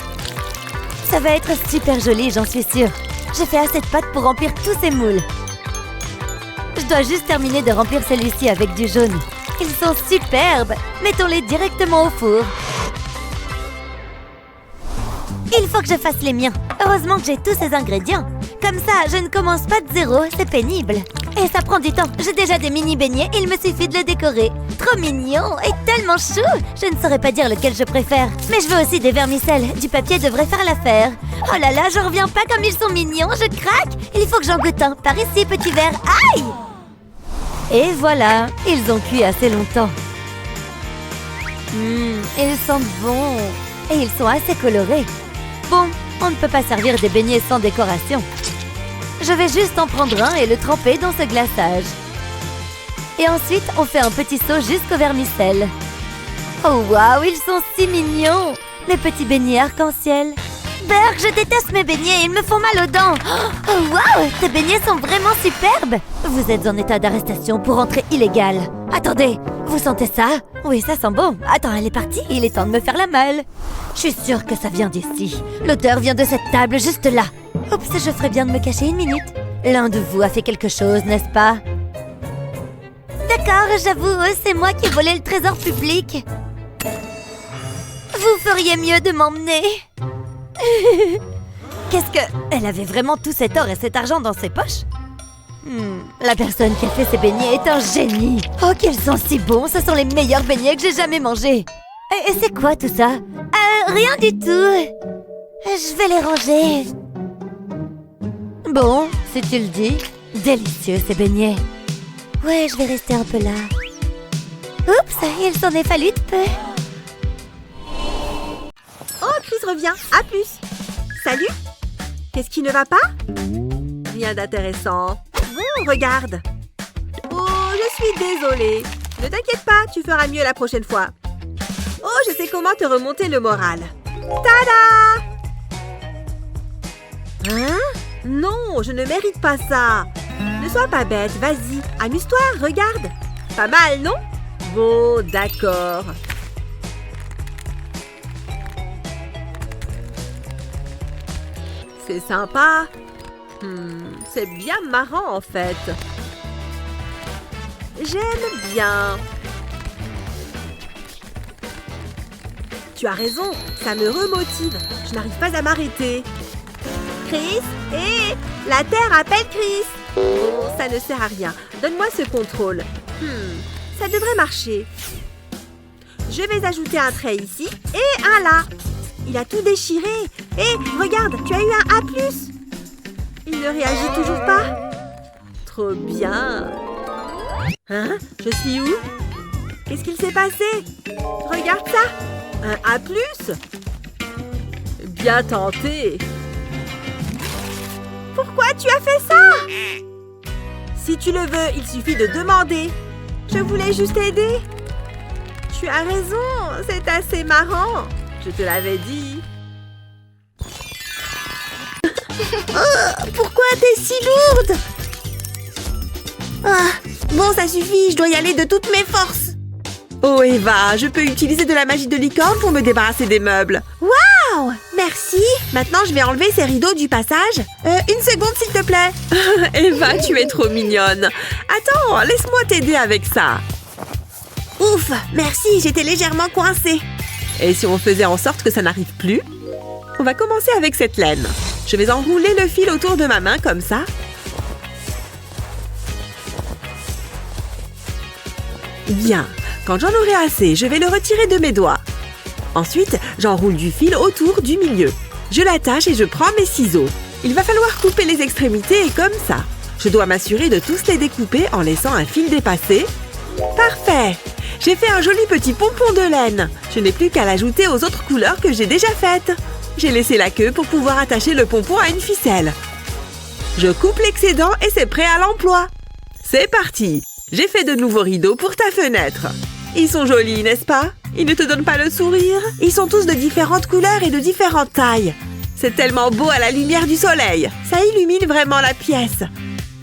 Ça va être super joli, j'en suis sûre. J'ai fait assez de pâte pour remplir tous ces moules. Je dois juste terminer de remplir celui-ci avec du jaune. Ils sont superbes! Mettons-les directement au four. Il faut que je fasse les miens. Heureusement que j'ai tous ces ingrédients. Comme ça, je ne commence pas de zéro, c'est pénible. Et ça prend du temps. J'ai déjà des mini beignets, il me suffit de les décorer. Trop mignon et tellement chou. Je ne saurais pas dire lequel je préfère. Mais je veux aussi des vermicelles. Du papier devrait faire l'affaire. Oh là là, je reviens pas comme ils sont mignons, je craque. Il faut que j'en goûte un. Par ici, petit verre. Aïe! Et voilà, ils ont cuit assez longtemps. Ils sentent bon. Et ils sont assez colorés. Bon, on ne peut pas servir des beignets sans décoration. Je vais juste en prendre un et le tremper dans ce glaçage. Et ensuite, on fait un petit saut jusqu'au vermicelle. Oh waouh, ils sont si mignons! Les petits beignets arc-en-ciel. Berg, je déteste mes beignets, ils me font mal aux dents. Oh waouh, tes beignets sont vraiment superbes. Vous êtes en état d'arrestation pour entrée illégale. Attendez, vous sentez ça? Oui, ça sent bon. Attends, elle est partie, il est temps de me faire la malle. Je suis sûre que ça vient d'ici. L'odeur vient de cette table juste là. Oups, je ferais bien de me cacher une minute. L'un de vous a fait quelque chose, n'est-ce pas? D'accord, j'avoue, c'est moi qui ai volé le trésor public. Vous feriez mieux de m'emmener. Qu'est-ce que... Elle avait vraiment tout cet or et cet argent dans ses poches? La personne qui a fait ces beignets est un génie. Oh, qu'ils sont si bons, ce sont les meilleurs beignets que j'ai jamais mangés. Et c'est quoi tout ça? Rien du tout. Je vais les ranger. Bon, si tu le dis. Délicieux ces beignets. Ouais, je vais rester un peu là. Oups, il s'en est fallu de peu. Oh, Chris revient. À plus. Salut. Qu'est-ce qui ne va pas? Rien d'intéressant. Bon, regarde. Oh, je suis désolée. Ne t'inquiète pas, tu feras mieux la prochaine fois. Oh, je sais comment te remonter le moral. Tada! Hein? Non, je ne mérite pas ça. Ne sois pas bête, vas-y. Amuse-toi, regarde. Pas mal, non? Bon, d'accord. C'est sympa. C'est bien marrant, en fait. J'aime bien. Tu as raison, ça me remotive. Je n'arrive pas à m'arrêter. Chris? Hé! La Terre appelle Chris! Oh, ça ne sert à rien. Donne-moi ce contrôle. Ça devrait marcher. Je vais ajouter un trait ici et un là. Il a tout déchiré. Hé, regarde, tu as eu un A+. Il ne réagit toujours pas. Trop bien. Hein? Je suis où? Qu'est-ce qu'il s'est passé? Regarde ça. Un A+. Bien tenté. Pourquoi tu as fait ça? Si tu le veux, il suffit de demander. Je voulais juste aider. Tu as raison, c'est assez marrant. Je te l'avais dit. Oh, pourquoi t'es si lourde? Bon, ça suffit, je dois y aller de toutes mes forces. Oh, Eva, je peux utiliser de la magie de licorne pour me débarrasser des meubles. Waouh! Merci. Maintenant, je vais enlever ces rideaux du passage. Une seconde, s'il te plaît. Eva, tu es trop mignonne. Attends, laisse-moi t'aider avec ça. Ouf, merci, j'étais légèrement coincée. Et si on faisait en sorte que ça n'arrive plus? On va commencer avec cette laine. Je vais enrouler le fil autour de ma main, comme ça. Bien. Quand j'en aurai assez, je vais le retirer de mes doigts. Ensuite, j'enroule du fil autour du milieu. Je l'attache et je prends mes ciseaux. Il va falloir couper les extrémités et comme ça. Je dois m'assurer de tous les découper en laissant un fil dépasser. Parfait! J'ai fait un joli petit pompon de laine. Je n'ai plus qu'à l'ajouter aux autres couleurs que j'ai déjà faites. J'ai laissé la queue pour pouvoir attacher le pompon à une ficelle. Je coupe l'excédent et c'est prêt à l'emploi. C'est parti. J'ai fait de nouveaux rideaux pour ta fenêtre. Ils sont jolis, n'est-ce pas? Ils ne te donnent pas le sourire? Ils sont tous de différentes couleurs et de différentes tailles. C'est tellement beau à la lumière du soleil. Ça illumine vraiment la pièce.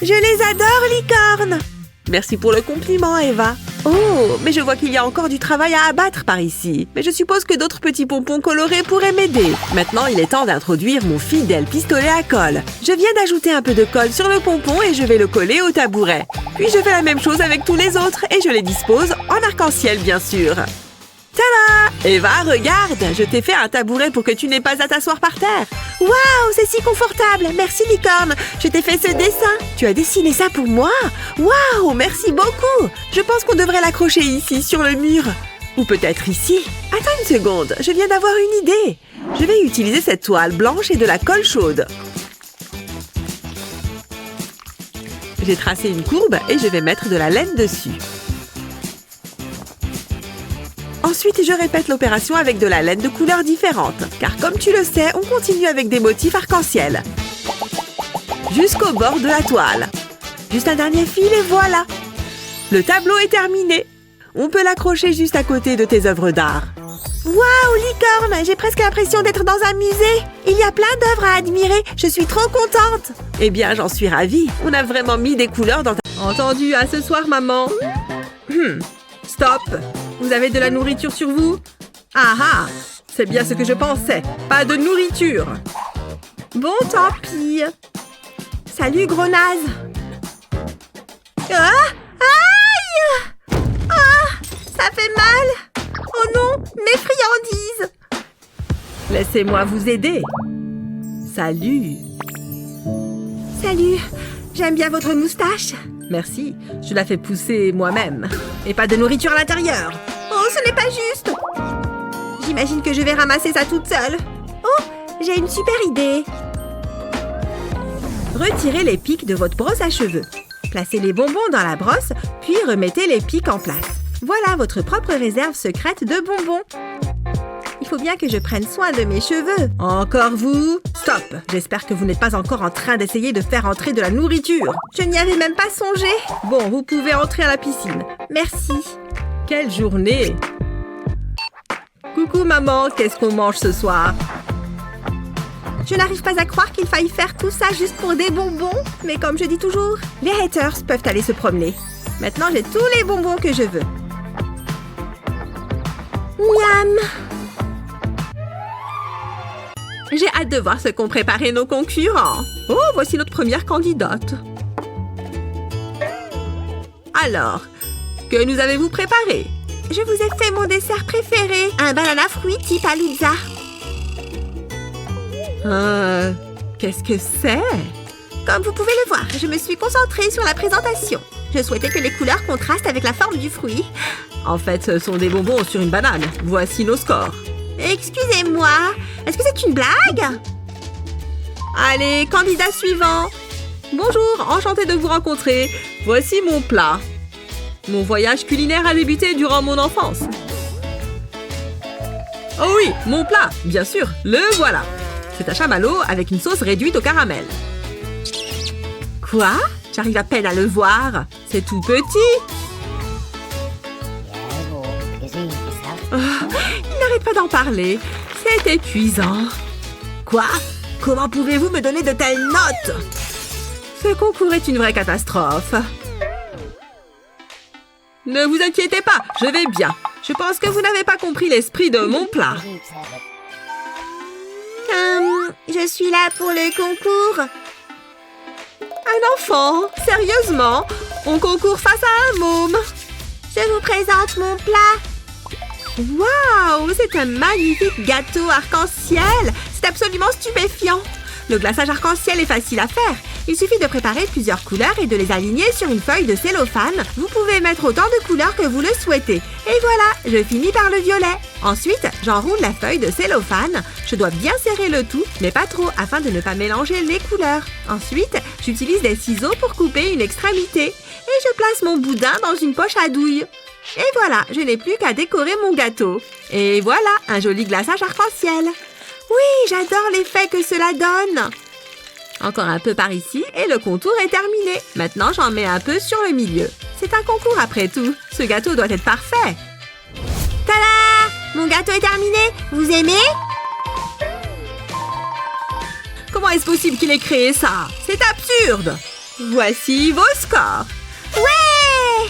Je les adore, licorne. Merci pour le compliment, Eva. Oh, mais je vois qu'il y a encore du travail à abattre par ici. Mais je suppose que d'autres petits pompons colorés pourraient m'aider. Maintenant, il est temps d'introduire mon fidèle pistolet à colle. Je viens d'ajouter un peu de colle sur le pompon et je vais le coller au tabouret. Puis je fais la même chose avec tous les autres et je les dispose en arc-en-ciel, bien sûr. Tada! Eva, regarde, je t'ai fait un tabouret pour que tu n'aies pas à t'asseoir par terre. Waouh, c'est si confortable. Merci, licorne. Je t'ai fait ce dessin. Tu as dessiné ça pour moi? Waouh, merci beaucoup. Je pense qu'on devrait l'accrocher ici, sur le mur. Ou peut-être ici. Attends une seconde, je viens d'avoir une idée. Je vais utiliser cette toile blanche et de la colle chaude. J'ai tracé une courbe et je vais mettre de la laine dessus. Ensuite, je répète l'opération avec de la laine de couleurs différentes. Car comme tu le sais, on continue avec des motifs arc-en-ciel. Jusqu'au bord de la toile. Juste un dernier fil et voilà. Le tableau est terminé. On peut l'accrocher juste à côté de tes œuvres d'art. Waouh, licorne! J'ai presque l'impression d'être dans un musée. Il y a plein d'œuvres à admirer. Je suis trop contente. Eh bien, j'en suis ravie. On a vraiment mis des couleurs dans ta... Entendu, à ce soir, maman. Stop! Vous avez de la nourriture sur vous? Ah ah! C'est bien ce que je pensais. Pas de nourriture. Bon, tant pis. Salut, gros naze. Ah! Aïe! Ah! Ça fait mal! Oh non! Mes friandises! Laissez-moi vous aider. Salut! Salut! J'aime bien votre moustache. Merci, je la fais pousser moi-même. Et pas de nourriture à l'intérieur. Oh, ce n'est pas juste. J'imagine que je vais ramasser ça toute seule. Oh, j'ai une super idée. Retirez les pics de votre brosse à cheveux. Placez les bonbons dans la brosse, puis remettez les pics en place. Voilà votre propre réserve secrète de bonbons. Il faut bien que je prenne soin de mes cheveux. Encore vous? Stop! J'espère que vous n'êtes pas encore en train d'essayer de faire entrer de la nourriture. Je n'y avais même pas songé. Bon, vous pouvez entrer à la piscine. Merci. Quelle journée! Coucou maman, qu'est-ce qu'on mange ce soir? Je n'arrive pas à croire qu'il faille faire tout ça juste pour des bonbons. Mais comme je dis toujours, les haters peuvent aller se promener. Maintenant, j'ai tous les bonbons que je veux. Miam! J'ai hâte de voir ce qu'ont préparé nos concurrents. Oh, voici notre première candidate. Alors, que nous avez-vous préparé? Je vous ai fait mon dessert préféré, un banana fruit type Aluzza. Qu'est-ce que c'est? Comme vous pouvez le voir, je me suis concentrée sur la présentation. Je souhaitais que les couleurs contrastent avec la forme du fruit. En fait, ce sont des bonbons sur une banane. Voici nos scores. Excusez-moi, est-ce que c'est une blague? Allez, candidat suivant. Bonjour, enchantée de vous rencontrer. Voici mon plat. Mon voyage culinaire a débuté durant mon enfance. Oh oui, mon plat, bien sûr, le voilà. C'est un chamallow avec une sauce réduite au caramel. Quoi? J'arrive à peine à le voir. C'est tout petit. Oh, il n'arrête pas d'en parler. C'est épuisant. Quoi? Comment pouvez-vous me donner de telles notes? Ce concours est une vraie catastrophe. Ne vous inquiétez pas, je vais bien. Je pense que vous n'avez pas compris l'esprit de mon plat. Je suis là pour le concours. Un enfant? Sérieusement? On concourt face à un môme. Je vous présente mon plat. Waouh! C'est un magnifique gâteau arc-en-ciel. C'est absolument stupéfiant. Le glaçage arc-en-ciel est facile à faire. Il suffit de préparer plusieurs couleurs et de les aligner sur une feuille de cellophane. Vous pouvez mettre autant de couleurs que vous le souhaitez. Et voilà, je finis par le violet. Ensuite, j'enroule la feuille de cellophane. Je dois bien serrer le tout, mais pas trop, afin de ne pas mélanger les couleurs. Ensuite, j'utilise des ciseaux pour couper une extrémité. Et je place mon boudin dans une poche à douille. Et voilà, je n'ai plus qu'à décorer mon gâteau. Et voilà, un joli glaçage arc-en-ciel. Oui, j'adore l'effet que cela donne. Encore un peu par ici et le contour est terminé. Maintenant, j'en mets un peu sur le milieu. C'est un concours après tout. Ce gâteau doit être parfait. Tada! Mon gâteau est terminé. Vous aimez? Comment est-ce possible qu'il ait créé ça? C'est absurde! Voici vos scores. Ouais!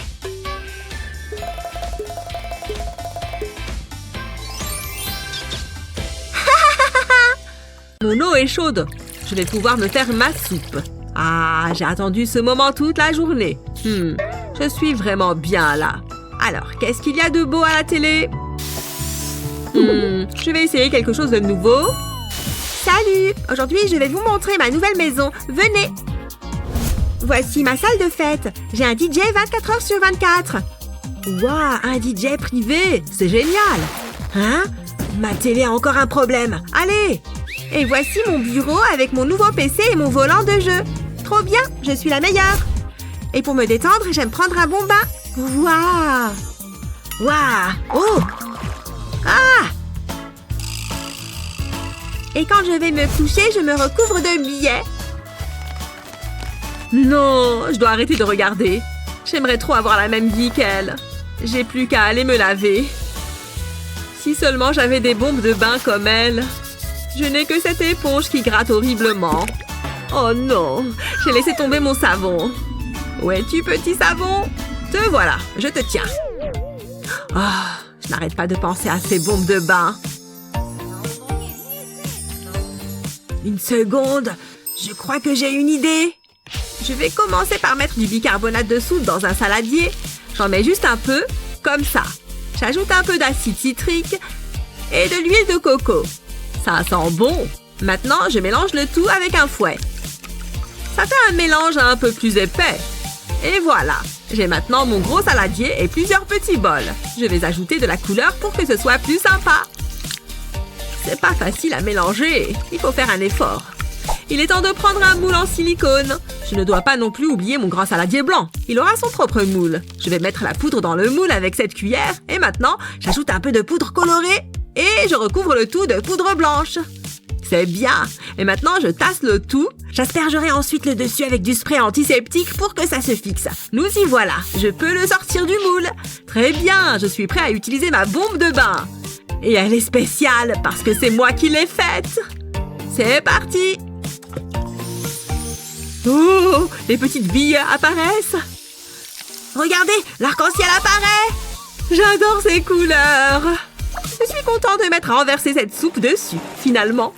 Mon eau est chaude. Je vais pouvoir me faire ma soupe. Ah, j'ai attendu ce moment toute la journée. Je suis vraiment bien là. Alors, qu'est-ce qu'il y a de beau à la télé? Je vais essayer quelque chose de nouveau. Salut! Aujourd'hui, je vais vous montrer ma nouvelle maison. Venez! Voici ma salle de fête. J'ai un DJ 24 heures sur 24. Waouh, un DJ privé! C'est génial! Hein? Ma télé a encore un problème. Allez! Et voici mon bureau avec mon nouveau PC et mon volant de jeu. Trop bien, je suis la meilleure. Et pour me détendre, j'aime prendre un bon bain. Waouh! Waouh! Oh! Ah! Et quand je vais me coucher, je me recouvre de billets. Non, je dois arrêter de regarder. J'aimerais trop avoir la même vie qu'elle. J'ai plus qu'à aller me laver. Si seulement j'avais des bombes de bain comme elle. Je n'ai que cette éponge qui gratte horriblement. Oh non, j'ai laissé tomber mon savon. Où es-tu, petit savon? Te voilà, je te tiens. Oh, je n'arrête pas de penser à ces bombes de bain. Une seconde, je crois que j'ai une idée. Je vais commencer par mettre du bicarbonate de soude dans un saladier. J'en mets juste un peu, comme ça. J'ajoute un peu d'acide citrique et de l'huile de coco. Ça sent bon. Maintenant, je mélange le tout avec un fouet. Ça fait un mélange un peu plus épais. Et voilà. J'ai maintenant mon gros saladier et plusieurs petits bols. Je vais ajouter de la couleur pour que ce soit plus sympa. C'est pas facile à mélanger. Il faut faire un effort. Il est temps de prendre un moule en silicone. Je ne dois pas non plus oublier mon grand saladier blanc. Il aura son propre moule. Je vais mettre la poudre dans le moule avec cette cuillère. Et maintenant, j'ajoute un peu de poudre colorée. Et je recouvre le tout de poudre blanche. C'est bien. Et maintenant, je tasse le tout. J'aspergerai ensuite le dessus avec du spray antiseptique pour que ça se fixe. Nous y voilà. Je peux le sortir du moule. Très bien. Je suis prêt à utiliser ma bombe de bain. Et elle est spéciale parce que c'est moi qui l'ai faite. C'est parti. Oh, les petites billes apparaissent. Regardez, l'arc-en-ciel apparaît. J'adore ces couleurs. Je suis contente de m'être renversé cette soupe dessus, finalement.